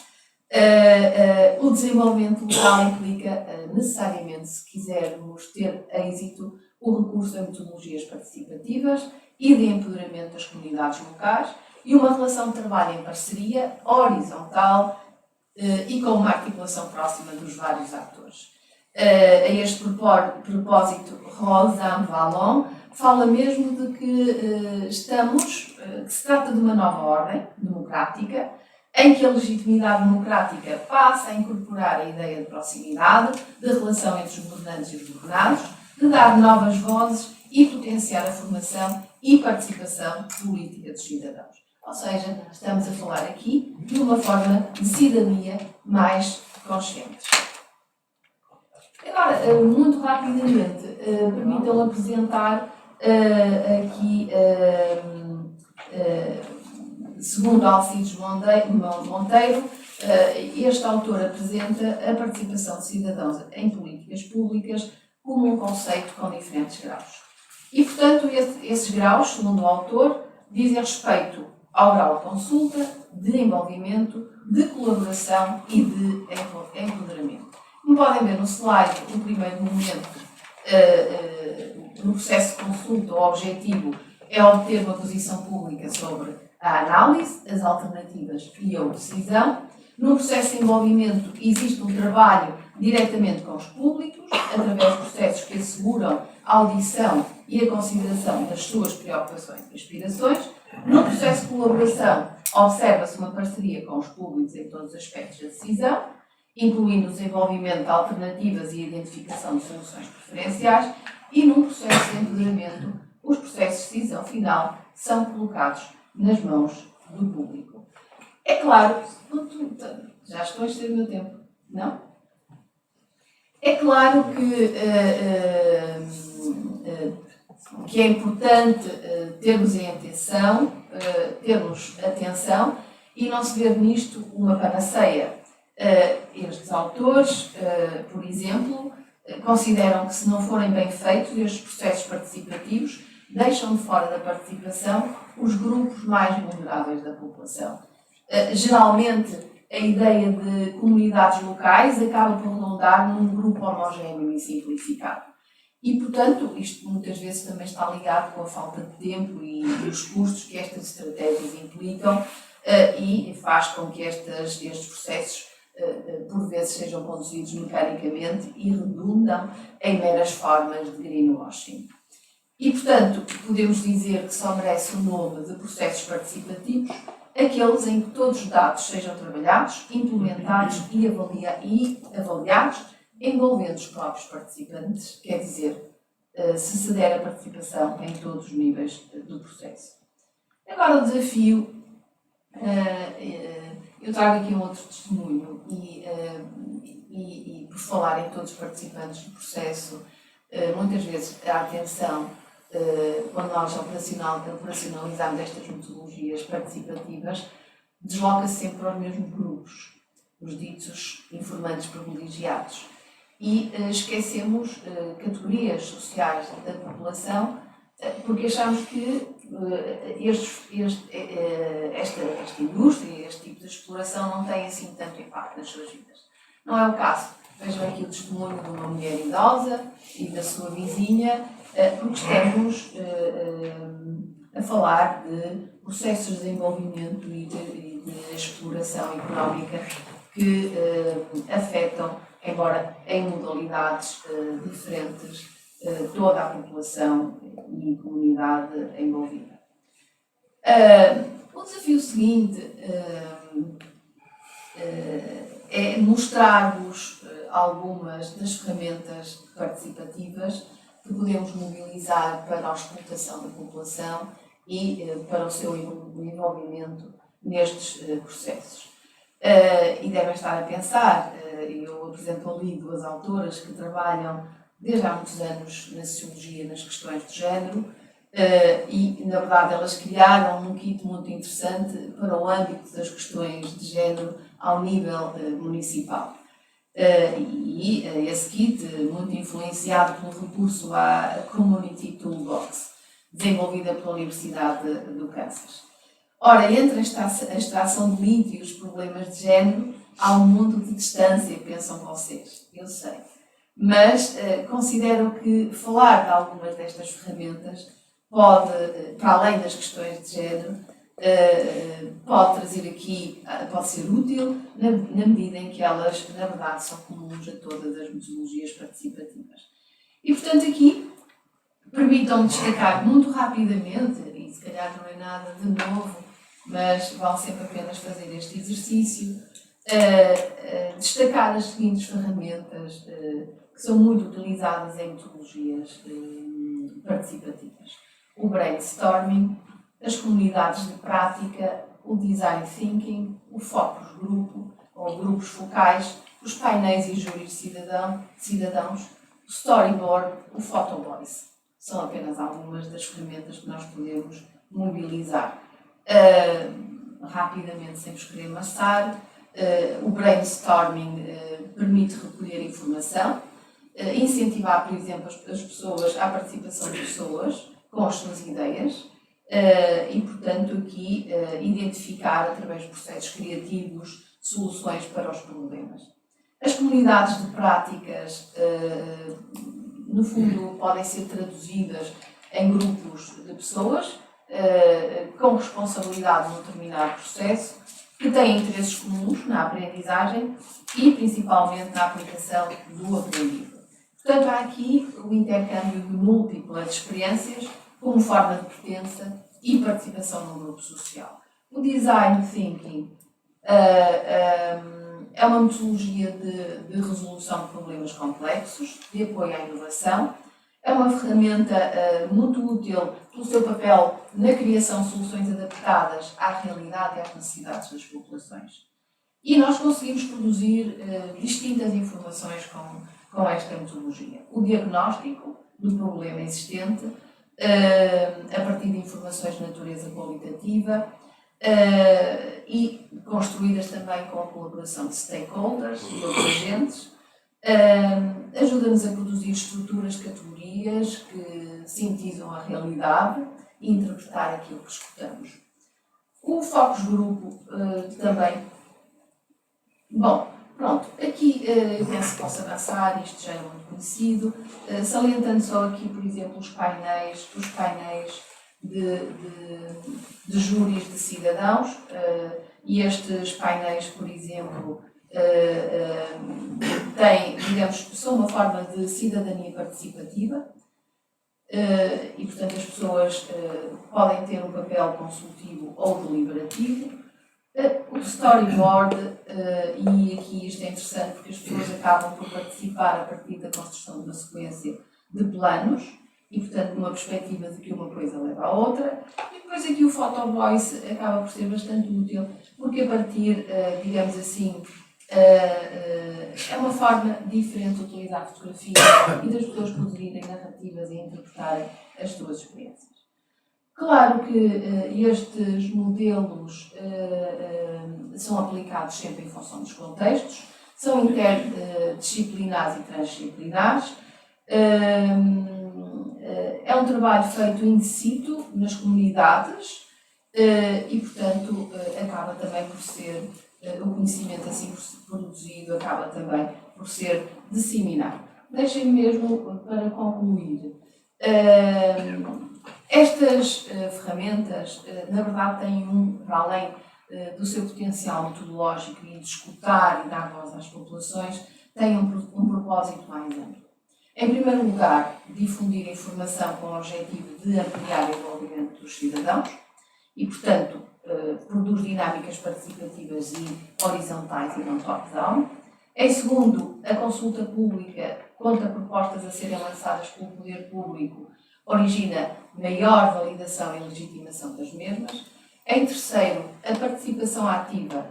o desenvolvimento local implica necessariamente, se quisermos ter êxito, o recurso a metodologias participativas e de empoderamento das comunidades locais e uma relação de trabalho em parceria horizontal e com uma articulação próxima dos vários atores. A este propósito, Rosanne Vallon fala mesmo de que que se trata de uma nova ordem democrática, em que a legitimidade democrática passa a incorporar a ideia de proximidade, de relação entre os governantes e os governados, de dar novas vozes e potenciar a formação e participação política dos cidadãos. Ou seja, estamos a falar aqui de uma forma de cidadania mais consciente. Agora, muito rapidamente, permitam apresentar aqui, segundo Alcides Monteiro, este autor apresenta a participação de cidadãos em políticas públicas como um conceito com diferentes graus. E, portanto, esses graus, segundo o autor, dizem respeito ao grau de consulta, de envolvimento, de colaboração e de empoderamento. Como podem ver no slide, no primeiro momento, no processo de consulta, o objetivo é obter uma posição pública sobre a análise, as alternativas e a decisão. No processo de envolvimento existe um trabalho diretamente com os públicos, através de processos que asseguram a audição e a consideração das suas preocupações e aspirações. No processo de colaboração, observa-se uma parceria com os públicos em todos os aspectos da decisão, incluindo o desenvolvimento de alternativas e a identificação de soluções preferenciais, e num processo de empoderamento, os processos de decisão final são colocados nas mãos do público. É claro, já estou a exceder o meu tempo, não? É claro que é importante termos atenção e não se ver nisto uma panaceia. Estes autores, por exemplo, consideram que se não forem bem feitos estes processos participativos, deixam de fora da participação os grupos mais vulneráveis da população. Geralmente, a ideia de comunidades locais acaba por redundar num grupo homogéneo e simplificado. E, portanto, isto muitas vezes também está ligado com a falta de tempo e os custos que estas estratégias implicam e faz com que estes processos, por vezes, sejam conduzidos mecanicamente e redundam em meras formas de greenwashing. E, portanto, podemos dizer que só merece o nome de processos participativos aqueles em que todos os dados sejam trabalhados, implementados e avaliados, envolvendo os próprios participantes, quer dizer, se der a participação em todos os níveis do processo. Agora o desafio, eu trago aqui um outro testemunho e por falar em todos os participantes do processo, muitas vezes a atenção, quando nós operacionalizamos estas metodologias participativas, desloca-se sempre para os mesmos grupos, os ditos informantes privilegiados. E esquecemos categorias sociais da população, porque achamos que esta indústria, este tipo de exploração não tem assim tanto impacto nas suas vidas. Não é o caso. Vejam aqui o testemunho de uma mulher idosa e da sua vizinha, porque estamos a falar de processos de desenvolvimento e de exploração económica que afetam, embora em modalidades diferentes, toda a população e comunidade envolvida. O desafio seguinte é mostrar-vos algumas das ferramentas participativas que podemos mobilizar para a auscultação da população e para o seu envolvimento nestes processos. E devem estar a pensar, eu apresento ali duas autoras que trabalham desde há muitos anos na sociologia, nas questões de género, e na verdade elas criaram um kit muito interessante para o âmbito das questões de género ao nível municipal. E esse kit, muito influenciado pelo recurso à Community Toolbox, desenvolvida pela Universidade do Kansas. Ora, entre a extração de link e os problemas de género, há um mundo de distância, pensam vocês, eu sei. Mas considero que falar de algumas destas ferramentas pode, para além das questões de género, pode trazer aqui, pode ser útil na medida em que elas, na verdade, são comuns a todas as metodologias participativas. E, portanto, aqui, permitam-me destacar muito rapidamente, e se calhar não é nada de novo, mas vale sempre a pena fazer este exercício, destacar as seguintes ferramentas que são muito utilizadas em metodologias participativas. O brainstorming, as comunidades de prática, o design thinking, o focus grupo, ou grupos focais, os painéis e júris cidadãos, o storyboard, o photo voice. São apenas algumas das ferramentas que nós podemos mobilizar. Rapidamente, sem vos querer amassar, o brainstorming permite recolher informação, incentivar, por exemplo, as pessoas, à participação de pessoas com as suas ideias e, portanto, aqui identificar, através de processos criativos, soluções para os problemas. As comunidades de práticas, no fundo, podem ser traduzidas em grupos de pessoas com responsabilidade num determinado processo, que têm interesses comuns na aprendizagem e, principalmente, na aplicação do aprendido. Portanto, há aqui o intercâmbio de múltiplas experiências como forma de pertença e participação num grupo social. O design thinking é uma metodologia de resolução de problemas complexos, de apoio à inovação. É uma ferramenta muito útil pelo seu papel na criação de soluções adaptadas à realidade e às necessidades das populações. E nós conseguimos produzir distintas informações com esta metodologia. O diagnóstico do problema existente, a partir de informações de natureza qualitativa e construídas também com a colaboração de stakeholders e outros agentes, ajuda-nos a produzir estruturas, categorias que sintetizam a realidade e interpretar aquilo que escutamos. O focus grupo também. Bom, pronto, aqui eu penso que posso avançar, isto já é muito conhecido, salientando só aqui, por exemplo, os painéis de júris de cidadãos, e estes painéis, por exemplo, são uma forma de cidadania participativa e, portanto, as pessoas podem ter um papel consultivo ou deliberativo. O storyboard, e aqui isto é interessante porque as pessoas acabam por participar a partir da construção de uma sequência de planos e, portanto, numa perspectiva de que uma coisa leva à outra. E depois aqui o Photo Voice acaba por ser bastante útil porque a partir, digamos assim, é uma forma diferente de utilizar a fotografia e das pessoas produzirem narrativas e interpretarem as suas experiências. Claro que estes modelos são aplicados sempre em função dos contextos, são interdisciplinares e transdisciplinares. É um trabalho feito in situ, nas comunidades, e, portanto, acaba também por ser, o conhecimento assim produzido acaba também por ser disseminado. Deixem-me mesmo para concluir. Estas ferramentas, na verdade, têm para além do seu potencial metodológico e de escutar e dar voz às populações, têm um propósito mais amplo. Em primeiro lugar, difundir a informação com o objetivo de ampliar o envolvimento dos cidadãos e, portanto, produz dinâmicas participativas e horizontais e não top-down. Em segundo, a consulta pública, contra propostas a serem lançadas pelo poder público, origina maior validação e legitimação das mesmas. Em terceiro, a participação ativa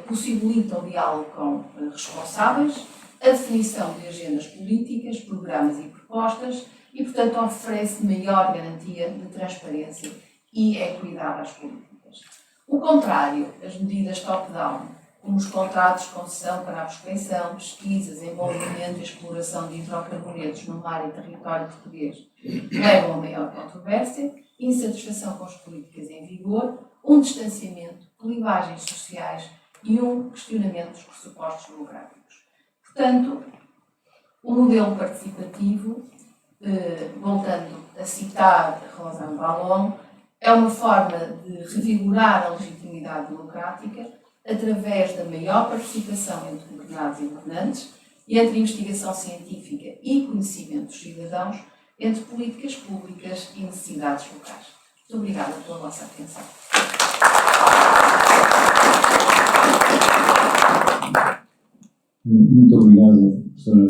possibilita o diálogo com responsáveis, a definição de agendas políticas, programas e propostas e, portanto, oferece maior garantia de transparência e equidade às políticas. O contrário, as medidas top-down, como os contratos de concessão para a prospecção, pesquisa, desenvolvimento e exploração de hidrocarbonetos no mar e território português, levam a maior controvérsia, insatisfação com as políticas em vigor, um distanciamento, clivagens sociais e um questionamento dos pressupostos democráticos. Portanto, o modelo participativo, voltando a citar Rosan Ballon, é uma forma de revigorar a legitimidade democrática através da maior participação entre governados e governantes e entre investigação científica e conhecimento dos cidadãos, entre políticas públicas e necessidades locais. Muito obrigada pela vossa atenção.
Muito obrigado, professora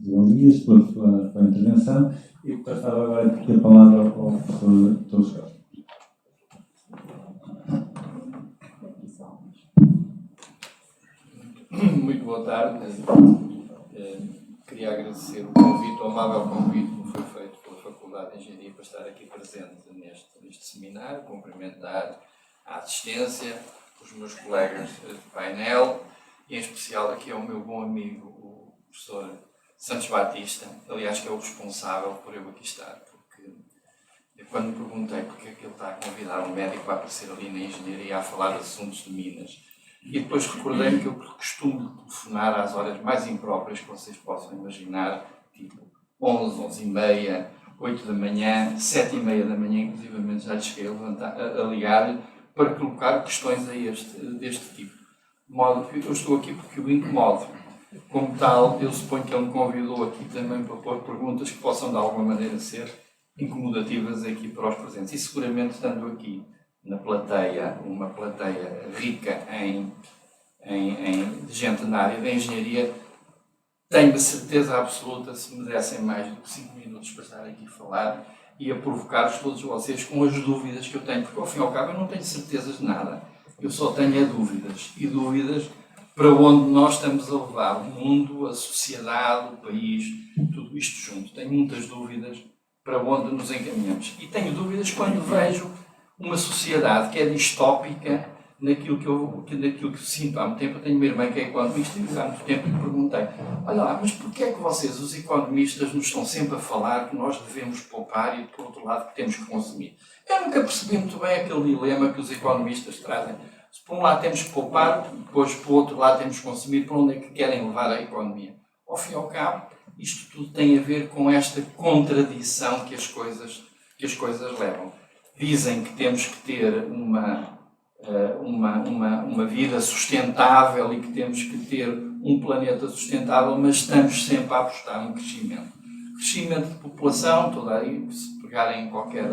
Isabel Dias, pela intervenção e passava agora a palavra ao professor Torres Costa.
Muito boa tarde. Queria agradecer o convite, o amável convite que me foi feito pela Faculdade de Engenharia para estar aqui presente neste seminário, cumprimentar a assistência, os meus colegas de painel e em especial aqui ao meu bom amigo, o professor Santos Batista, aliás que é o responsável por eu aqui estar, porque eu quando me perguntei porque é que ele está a convidar um médico para aparecer ali na engenharia a falar de assuntos de Minas, e depois recordei-me que eu costumo telefonar às horas mais impróprias que vocês possam imaginar, tipo 11, 11h30, 8 da manhã, 7h30 da manhã, inclusivamente já cheguei a ligar-lhe para colocar questões deste tipo. De modo que eu estou aqui porque o incomodo. Como tal, eu suponho que ele me convidou aqui também para pôr perguntas que possam de alguma maneira ser incomodativas aqui para os presentes. E seguramente estando aqui na plateia, uma plateia rica em gente na área da engenharia, tenho a certeza absoluta, se me dessem mais do que 5 minutos para estar aqui a falar e a provocar-vos todos vocês com as dúvidas que eu tenho, porque ao fim e ao cabo eu não tenho certezas de nada, eu só tenho dúvidas, e dúvidas para onde nós estamos a levar o mundo, a sociedade, o país, tudo isto junto. Tenho muitas dúvidas para onde nos encaminhamos. E tenho dúvidas quando vejo uma sociedade que é distópica naquilo que sinto. Há muito tempo eu tenho uma irmã que é economista e há muito tempo lhe perguntei: olha lá, mas porquê é que vocês, os economistas, nos estão sempre a falar que nós devemos poupar e, por outro lado, que temos que consumir? Eu nunca percebi muito bem aquele dilema que os economistas trazem. Se por um lado temos que poupar, depois por outro lado temos que consumir, para onde é que querem levar a economia? Ao fim e ao cabo, isto tudo tem a ver com esta contradição que as coisas levam. Dizem que temos que ter uma vida sustentável e que temos que ter um planeta sustentável, mas estamos sempre a apostar no crescimento. Crescimento de população, toda aí, se pegarem em qualquer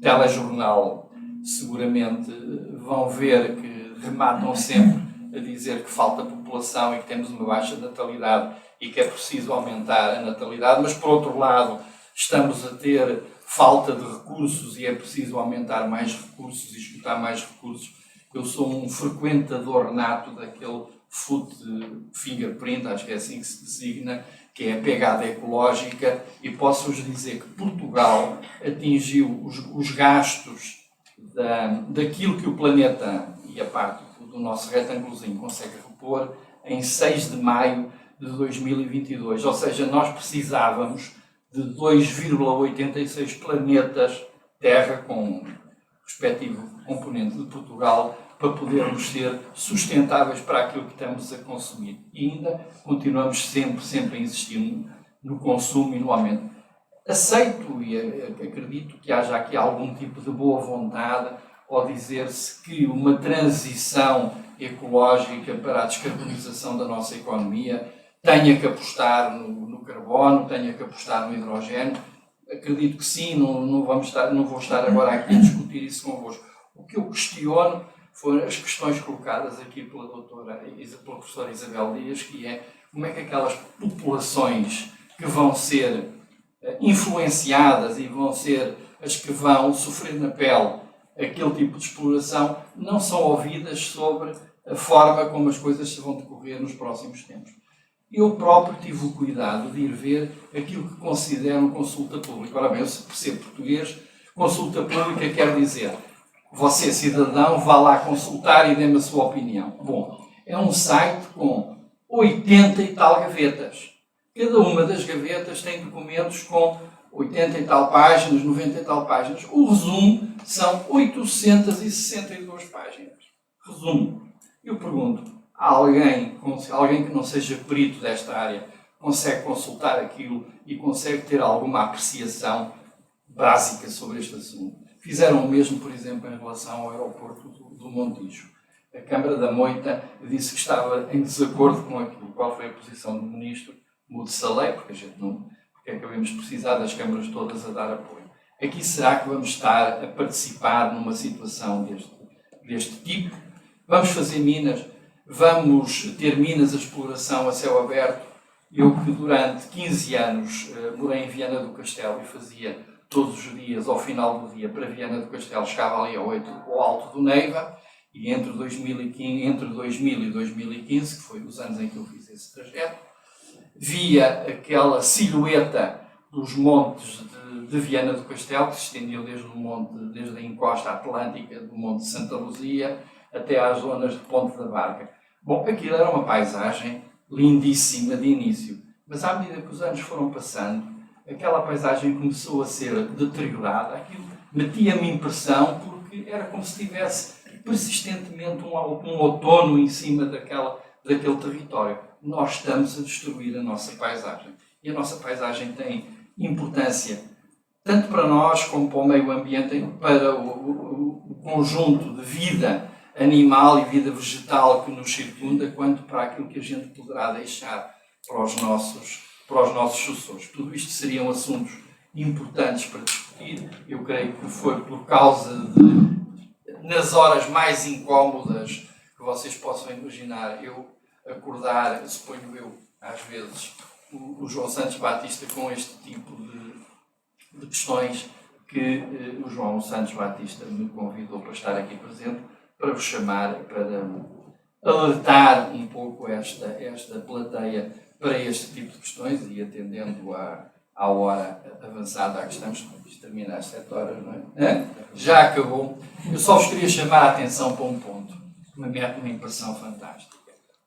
telejornal, seguramente vão ver que rematam sempre a dizer que falta população e que temos uma baixa natalidade e que é preciso aumentar a natalidade, mas por outro lado estamos a ter falta de recursos e é preciso aumentar mais recursos e esgotar mais recursos. Eu sou um frequentador nato daquele foot fingerprint, acho que é assim que se designa, que é a pegada ecológica, e posso-vos dizer que Portugal atingiu os gastos daquilo que o planeta e a parte do nosso retângulozinho consegue repor em 6 de maio de 2022. Ou seja, nós precisávamos de 2,86 planetas Terra, com o respectivo componente de Portugal, para podermos ser sustentáveis para aquilo que estamos a consumir. E ainda continuamos sempre a insistir no consumo e no aumento. Aceito e acredito que haja aqui algum tipo de boa vontade ao dizer-se que uma transição ecológica para a descarbonização da nossa economia tenha que apostar no carbono, tenha que apostar no hidrogênio. Acredito que sim, não vou estar agora aqui a discutir isso convosco. O que eu questiono foram as questões colocadas aqui pela professora Isabel Dias, que é como é que aquelas populações que vão ser influenciadas e vão ser as que vão sofrer na pele aquele tipo de exploração não são ouvidas sobre a forma como as coisas se vão decorrer nos próximos tempos. Eu próprio tive o cuidado de ir ver aquilo que consideram consulta pública. Ora bem, eu percebo português, consulta pública quer dizer você, cidadão, vá lá consultar e dê-me a sua opinião. Bom, é um site com 80 e tal gavetas. Cada uma das gavetas tem documentos com 80 e tal páginas, 90 e tal páginas. O resumo são 862 páginas. Resumo. Eu pergunto, alguém que não seja perito desta área consegue consultar aquilo e consegue ter alguma apreciação básica sobre este assunto? Fizeram o mesmo, por exemplo, em relação ao aeroporto do Montijo. A Câmara da Moita disse que estava em desacordo com aquilo. Qual foi a posição do Ministro? Mude-se a lei, porque a gente não... Porque é que devemos precisar das câmaras todas a dar apoio. Aqui será que vamos estar a participar numa situação deste tipo? Vamos fazer minas? Vamos ter minas a exploração a céu aberto? Eu que durante 15 anos morei em Viana do Castelo e fazia todos os dias, ao final do dia, para Viana do Castelo, chegava ali ao Alto do Neiva, e entre 2000 e 2015, que foi os anos em que eu fiz esse trajeto, via aquela silhueta dos montes de Viana do Castelo, que se estendiam desde a encosta atlântica do Monte de Santa Luzia até às zonas de Ponte da Barca. Bom, aquilo era uma paisagem lindíssima de início, mas à medida que os anos foram passando, aquela paisagem começou a ser deteriorada. Aquilo metia-me impressão, porque era como se tivesse persistentemente um outono em cima daquele território. Nós estamos a destruir a nossa paisagem. E a nossa paisagem tem importância tanto para nós como para o meio ambiente, para o conjunto de vida animal e vida vegetal que nos circunda, quanto para aquilo que a gente poderá deixar para os nossos sucessores. Tudo isto seriam assuntos importantes para discutir. Eu creio que foi por causa nas horas mais incómodas que vocês possam imaginar, eu acordar, suponho eu, às vezes, o João Santos Batista com este tipo de questões, que o João Santos Batista me convidou para estar aqui presente, para vos chamar, para alertar um pouco esta plateia para este tipo de questões, e atendendo à hora avançada a que estamos, isto termina às 7 horas, não é? Já acabou. Eu só vos queria chamar a atenção para um ponto, que me mete uma impressão fantástica.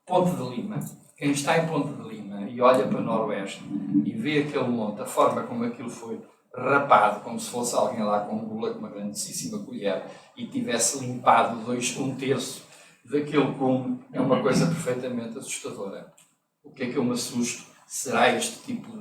Ponte de Lima. Quem está em Ponte de Lima e olha para o Noroeste e vê aquele monte, a forma como aquilo foi rapado, como se fosse alguém lá com uma grandíssima colher, e tivesse limpado um terço daquele cume, é uma coisa perfeitamente assustadora. O que é que eu me assusto? Será este tipo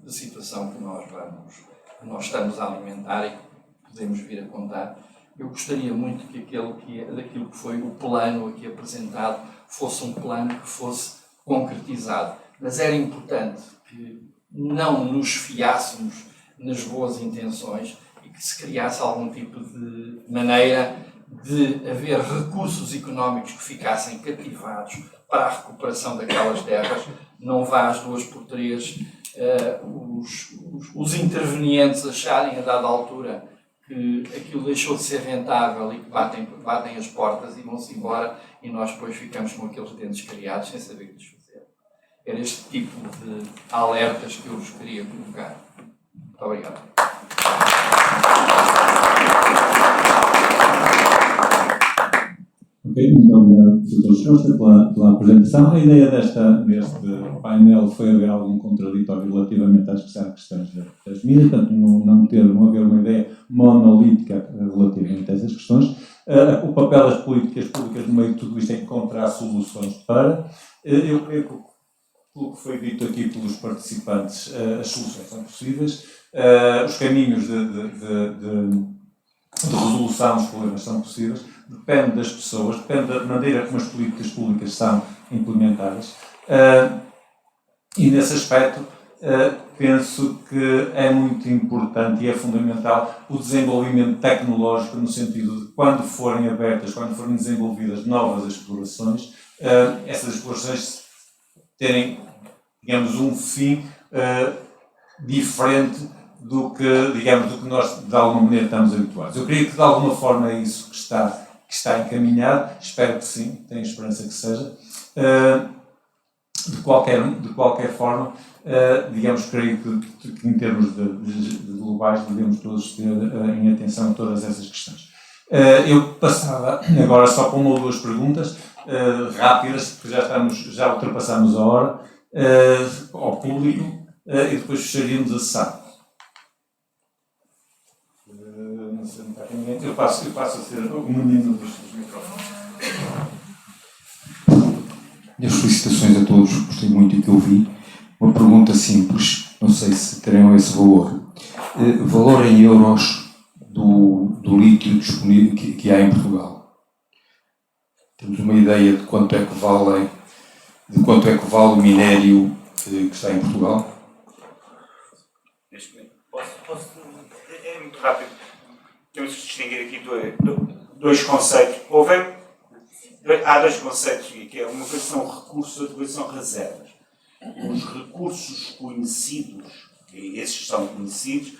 de situação que nós estamos a alimentar e que podemos vir a contar? Eu gostaria muito que daquilo que foi o plano aqui apresentado fosse um plano que fosse concretizado. Mas era importante que não nos fiássemos nas boas intenções e que se criasse algum tipo de maneira de haver recursos económicos que ficassem cativados para a recuperação daquelas terras, não vá às 2x3 os intervenientes acharem a dada altura que aquilo deixou de ser rentável e que batem as portas e vão-se embora e nós depois ficamos com aqueles dentes criados sem saber o que lhes fazer. Era este tipo de alertas que eu vos queria colocar. Muito obrigado.
Ok, muito obrigado, Dr. Costa, pela apresentação. A ideia deste painel foi haver algum contraditório relativamente às questões das mídias, portanto, não haver uma ideia monolítica relativamente a essas questões. O papel das políticas públicas no meio de tudo isto é encontrar soluções para. Eu creio que, pelo que foi dito aqui pelos participantes, as soluções são possíveis, os caminhos de resolução dos problemas são possíveis, depende das pessoas, depende da maneira como as políticas públicas são implementadas. E nesse aspecto, penso que é muito importante e é fundamental o desenvolvimento tecnológico, no sentido de quando forem abertas, quando forem desenvolvidas novas explorações, essas explorações terem, digamos, um fim diferente do que nós, de alguma maneira, estamos habituados. Eu creio que, de alguma forma, é isso que está encaminhado. Espero que sim, tenho esperança que seja. De qualquer forma, digamos, creio que em termos de globais, devemos todos ter em atenção todas essas questões. Eu passava agora só para uma ou duas perguntas rápidas, porque já ultrapassamos a hora, ao público, e depois fecharíamos a sessão. Não sei, não está aqui ninguém. Eu passo a ser o menino dos microfones.
Minhas felicitações a todos, gostei muito do que eu vi. Uma pergunta simples, não sei se terão esse valor. Valor em euros do lítio disponível que há em Portugal. Temos uma ideia de quanto é que vale o minério que está em Portugal?
É muito rápido. Temos que distinguir aqui dois conceitos. Há dois conceitos, que é uma coisa são recursos, outra coisa são reservas. Os recursos conhecidos, esses são conhecidos,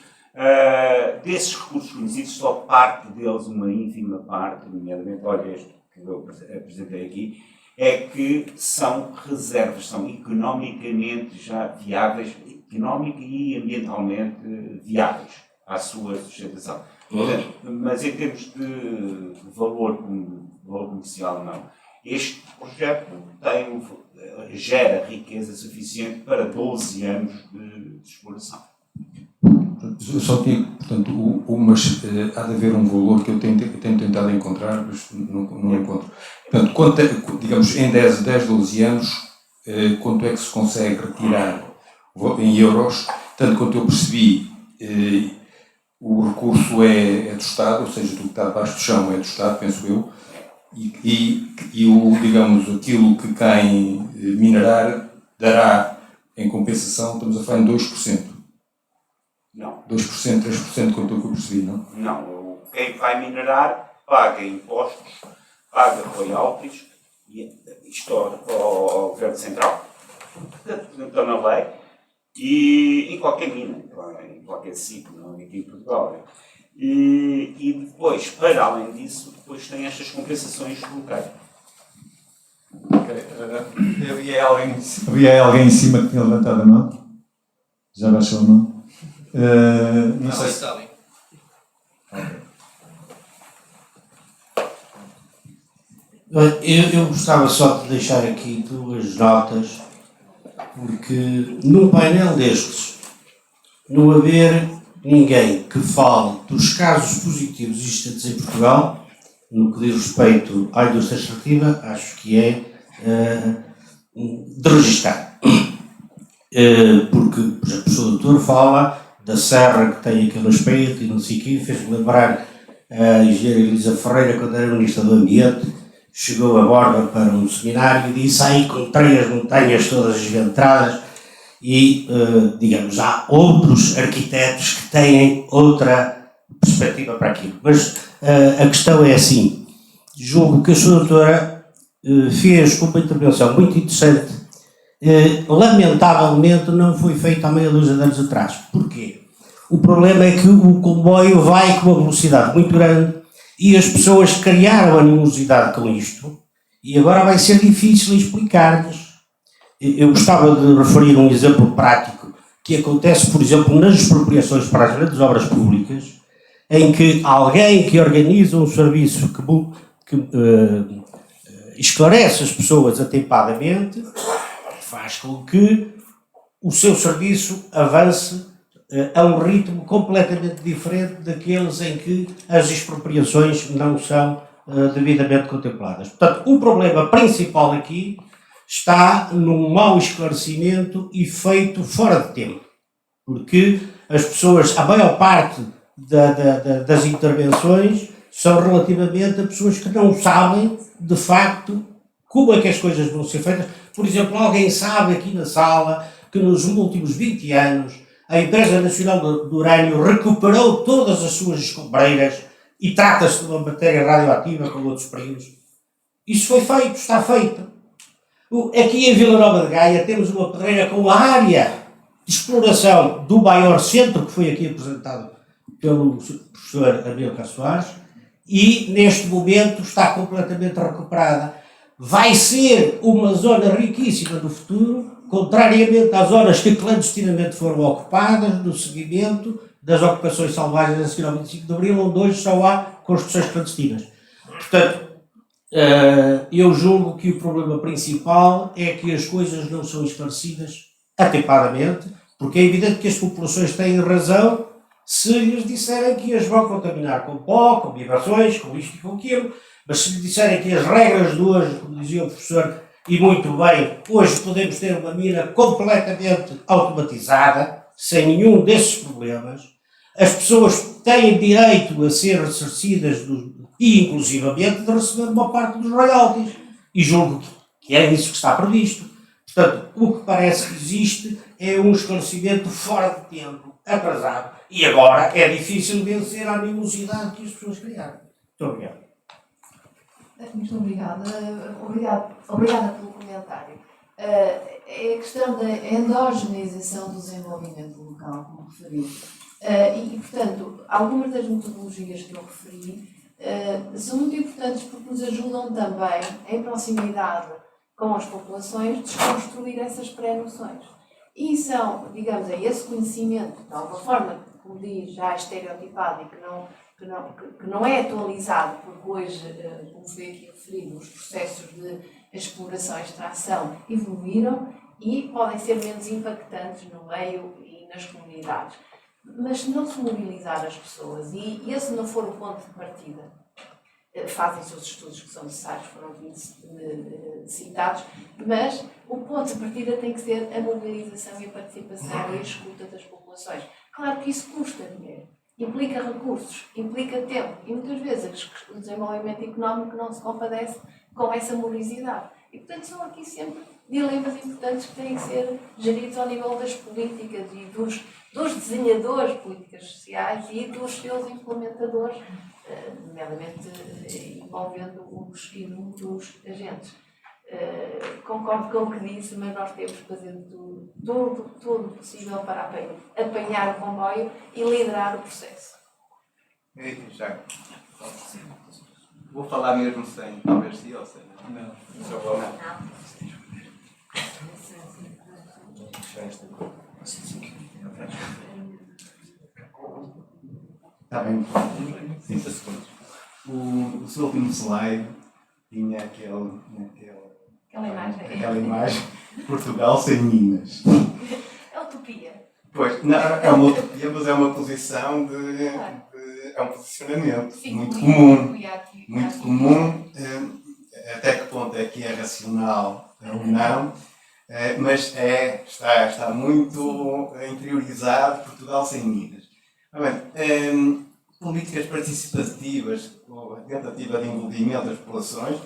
desses recursos conhecidos, só parte deles, uma ínfima parte, nomeadamente, olha, este que eu apresentei aqui, é que são reservas, são economicamente já viáveis, económica e ambientalmente viáveis à sua sustentação. Mas em termos de valor comercial, não. Este projeto gera riqueza suficiente para 12 anos de exploração.
Eu só tinha, portanto, há de haver um valor que eu tenho tentado encontrar, mas não encontro. Portanto, digamos, em 10, 12 anos, quanto é que se consegue retirar em euros? Tanto quanto eu percebi, o recurso é do Estado, ou seja, tudo que está debaixo do chão é do Estado, penso eu, e digamos, aquilo que quem minerar dará em compensação, estamos a falar em 2%.
Não.
2%, 3%, quanto é que eu percebi, não?
Não. Quem vai minerar paga impostos, paga royalties, isto ao Governo Central, estão na lei, e em qualquer mina, em qualquer ciclo, não aqui em Portugal. E depois, para além disso, depois tem estas compensações locais.
Okay. Havia alguém em cima que tinha levantado a mão? Já baixou a mão? Não sei se...
está ali.
Eu gostava só de deixar aqui duas notas, porque num painel destes, não haver ninguém que fale dos casos positivos existentes em Portugal, no que diz respeito à indústria extrativa, acho que é de registar. Porque, por exemplo, o Sr. Doutor fala da serra que tem aquele aspecto e não sei o quê, fez-me lembrar a engenheira Elisa Ferreira, quando era Ministra do Ambiente, chegou a Borba para um seminário e disse: aí encontrei as montanhas todas esventradas, e, digamos, há outros arquitetos que têm outra perspectiva para aquilo. Mas a questão é assim, julgo que a sua doutora fez uma intervenção muito interessante. Lamentavelmente não foi feita há meia dúzia de anos atrás. Porquê? O problema é que o comboio vai com uma velocidade muito grande e as pessoas criaram animosidade com isto e agora vai ser difícil explicar-lhes. Eu gostava de referir um exemplo prático que acontece, por exemplo, nas expropriações para as grandes obras públicas, em que alguém que organiza um serviço que esclarece as pessoas atempadamente faz com que o seu serviço avance a um ritmo completamente diferente daqueles em que as expropriações não são devidamente contempladas. Portanto, o problema principal aqui está num mau esclarecimento e feito fora de tempo, porque as pessoas, a maior parte das intervenções são relativamente a pessoas que não sabem, de facto, como é que as coisas vão ser feitas. Por exemplo, alguém sabe aqui na sala que nos últimos 20 anos a Empresa Nacional do Urânio recuperou todas as suas escombreiras e trata-se de uma matéria radioativa com outros perigos. Isso foi feito, está feito. Aqui em Vila Nova de Gaia temos uma pedreira com a área de exploração do maior centro que foi aqui apresentado pelo professor Amílcar Soares e neste momento está completamente recuperada. Vai ser uma zona riquíssima no futuro, contrariamente às zonas que clandestinamente foram ocupadas no seguimento das ocupações selvagens da seguir ao 25 de Abril, onde hoje só há construções clandestinas. Portanto, eu julgo que o problema principal é que as coisas não são esclarecidas atempadamente, porque é evidente que as populações têm razão se lhes disserem que as vão contaminar com pó, com vibrações, com isto e com aquilo, mas se lhes disserem que as regras de hoje, como dizia o professor, e muito bem, hoje podemos ter uma mina completamente automatizada, sem nenhum desses problemas, as pessoas têm direito a ser ressarcidas e inclusivamente de receber uma parte dos royalties. E julgo que é isso que está previsto. Portanto, o que parece que existe é um esclarecimento fora de tempo, atrasado. E agora é difícil vencer a animosidade que as pessoas criaram. Muito obrigado.
Muito obrigada. Obrigada pelo comentário. É a questão da endogeneização do desenvolvimento local, como referi. E, portanto, algumas das metodologias que eu referi são muito importantes porque nos ajudam também, em proximidade com as populações, a desconstruir essas pré-noções. E são, digamos, esse conhecimento, de alguma forma, como diz, já estereotipado e que não é atualizado, porque hoje, como foi aqui referido, os processos de exploração e extração evoluíram e podem ser menos impactantes no meio e nas comunidades. Mas se não se mobilizar as pessoas e esse não for o ponto de partida, fazem-se os estudos que são necessários, foram citados, mas o ponto de partida tem que ser a mobilização e a participação e a escuta das populações. Claro que isso custa dinheiro, implica recursos, implica tempo e muitas vezes o desenvolvimento económico não se compadece com essa morosidade. E, portanto, são aqui sempre dilemas importantes que têm que ser geridos ao nível das políticas e dos desenhadores de políticas sociais e dos seus implementadores, nomeadamente envolvendo os inúmeros agentes. Concordo com o que disse, mas nós temos que fazer tudo possível para apanhar o comboio e liderar o processo.
Já. Vou falar mesmo sem, talvez sim ou sem. Não. Só vou.
Está bem. 30 segundos. O seu último slide tinha aquela imagem. Portugal sem minas.
É utopia.
Pois, não, é uma utopia, mas é uma posição é um posicionamento
Sim,
muito comum.
Muito
comum. Até que ponto é que é racional ou não. Mas está muito interiorizado Portugal sem minas. Políticas participativas, ou a tentativa de envolvimento das populações,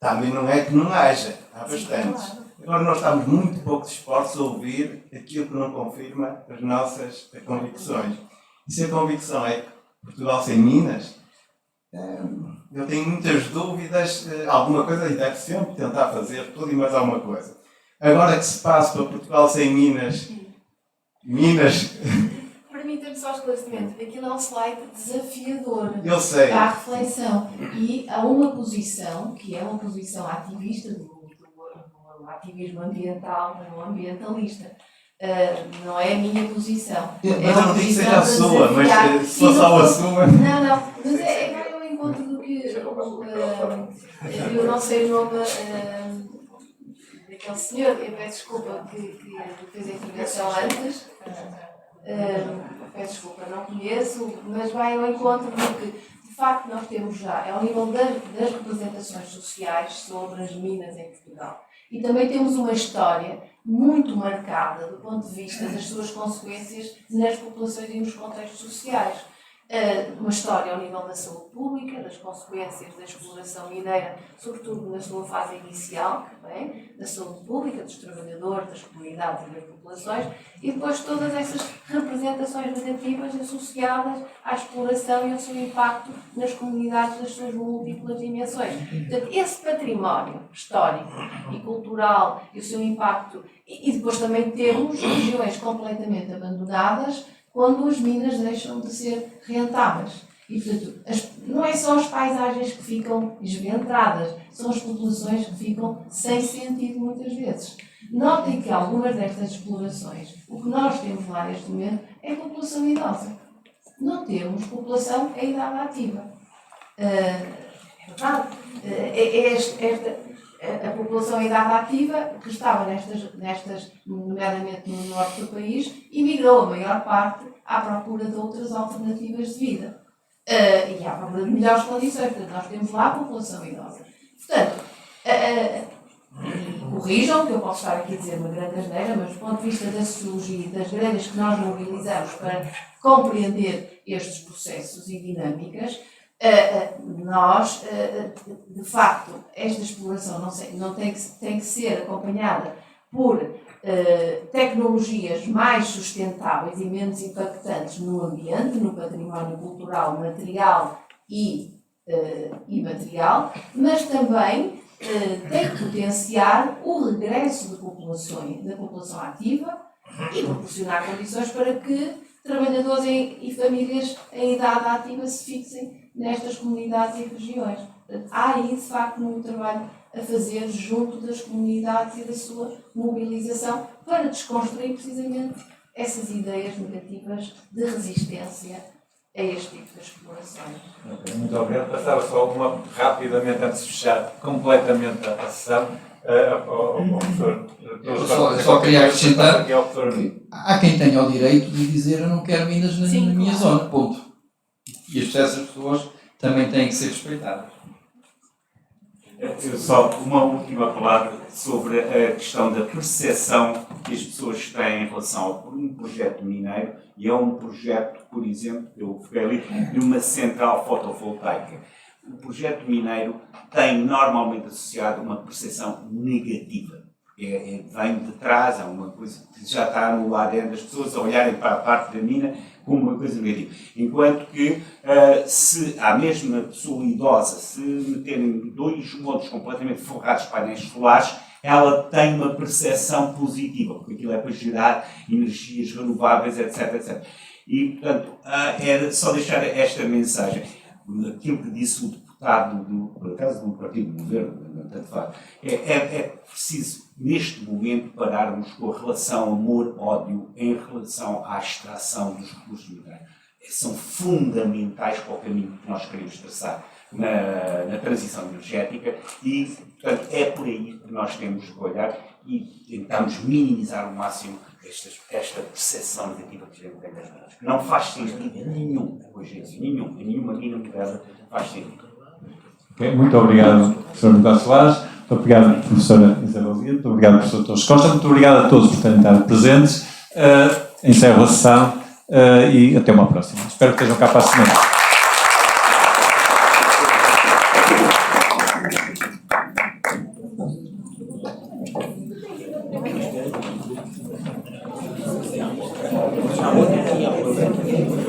também não é que não haja, há bastantes. Agora nós estamos muito pouco dispostos a ouvir aquilo que não confirma as nossas convicções. E se a convicção é que Portugal sem minas, Eu tenho muitas dúvidas, alguma coisa, e deve sempre tentar fazer tudo e mais alguma coisa. Agora que se passa para Portugal sem Minas,
Permita-me só esclarecimento, aquilo é um slide desafiador
eu sei,
para a reflexão e há uma posição, que é uma posição ativista do ativismo ambiental, não ambientalista. Não é a minha posição.
mas eu não digo que seja a sua, mas se for só a sua...
Não, mas vai ao encontro do que eu não sei o nome daquele senhor, eu peço desculpa que fez a intervenção antes. Peço desculpa, não conheço, mas vai ao encontro do que, de facto, nós temos já, é ao nível das representações sociais sobre as minas em Portugal. E também temos uma história muito marcada do ponto de vista das suas consequências nas populações e nos contextos sociais. Uma história ao nível da saúde pública, das consequências da exploração mineira, sobretudo na sua fase inicial, também, da saúde pública, dos trabalhadores, das comunidades e das populações, e depois todas essas representações negativas associadas à exploração e ao seu impacto nas comunidades das suas múltiplas dimensões. Portanto, esse património histórico e cultural e o seu impacto, e depois também temos regiões completamente abandonadas, quando as minas deixam de ser rentáveis. E, portanto, não é só as paisagens que ficam esventradas, são as populações que ficam sem sentido muitas vezes. Notem que algumas destas explorações, o que nós temos lá neste momento é população idosa. Não temos população em idade ativa. É verdade. A população em idade ativa, que estava nestas, nomeadamente no norte do país, emigrou a maior parte à procura de outras alternativas de vida. E à procura de melhores condições. Portanto, nós temos lá a população idosa. Portanto, corrijam, que eu posso estar aqui a dizer uma grande asneira, mas do ponto de vista da sociologia e das grelhas que nós mobilizamos para compreender estes processos e dinâmicas, nós, de facto, esta exploração não tem que ser acompanhada por tecnologias mais sustentáveis e menos impactantes no ambiente, no património cultural, material e imaterial, mas também tem que potenciar o regresso da população ativa e proporcionar condições para que trabalhadores e famílias em idade ativa se fixem nestas comunidades e regiões. Portanto, há aí, de facto, muito trabalho a fazer junto das comunidades e da sua mobilização para desconstruir precisamente essas ideias negativas de resistência a este tipo de explorações.
Okay, muito obrigado. Passava só rapidamente, antes de fechar completamente a sessão, ao professor.
Eu só queria acrescentar que há quem tenha o direito de dizer eu não quero minas na minha zona, ponto. E essas pessoas também têm que ser respeitadas.
Só uma última palavra sobre a questão da percepção que as pessoas têm em relação a um projeto mineiro, e é um projeto, por exemplo, eu fiquei ali, de uma central fotovoltaica. O projeto mineiro tem normalmente associado uma percepção negativa. Vem de trás, é uma coisa que já está no ADN das pessoas a olharem para a parte da mina como uma coisa negativa. Enquanto que, se a mesma pessoa idosa se meterem 2 montes completamente forrados de painéis solares, ela tem uma percepção positiva, porque aquilo é para gerar energias renováveis, etc, etc. E, portanto, era só deixar esta mensagem. Aquilo que disse o deputado por acaso do Partido do Governo, tanto faz, é preciso, neste momento, pararmos com a relação amor-ódio em relação à extração dos recursos minerais. São fundamentais para o caminho que nós queremos traçar na transição energética e, portanto, é por aí que nós temos que olhar e tentamos minimizar ao máximo esta percepção negativa que a gente tem das minas. Não faz sentido nenhum hoje em dia, nenhuma mina moderna faz sentido.
Okay, muito obrigado, professor Miguel Soares, muito obrigado, professora Isabel Lira, muito obrigado, professor Torres Costa, muito obrigado a todos por terem estado presentes. Encerro a sessão e até uma próxima. Espero que estejam cá para a semana.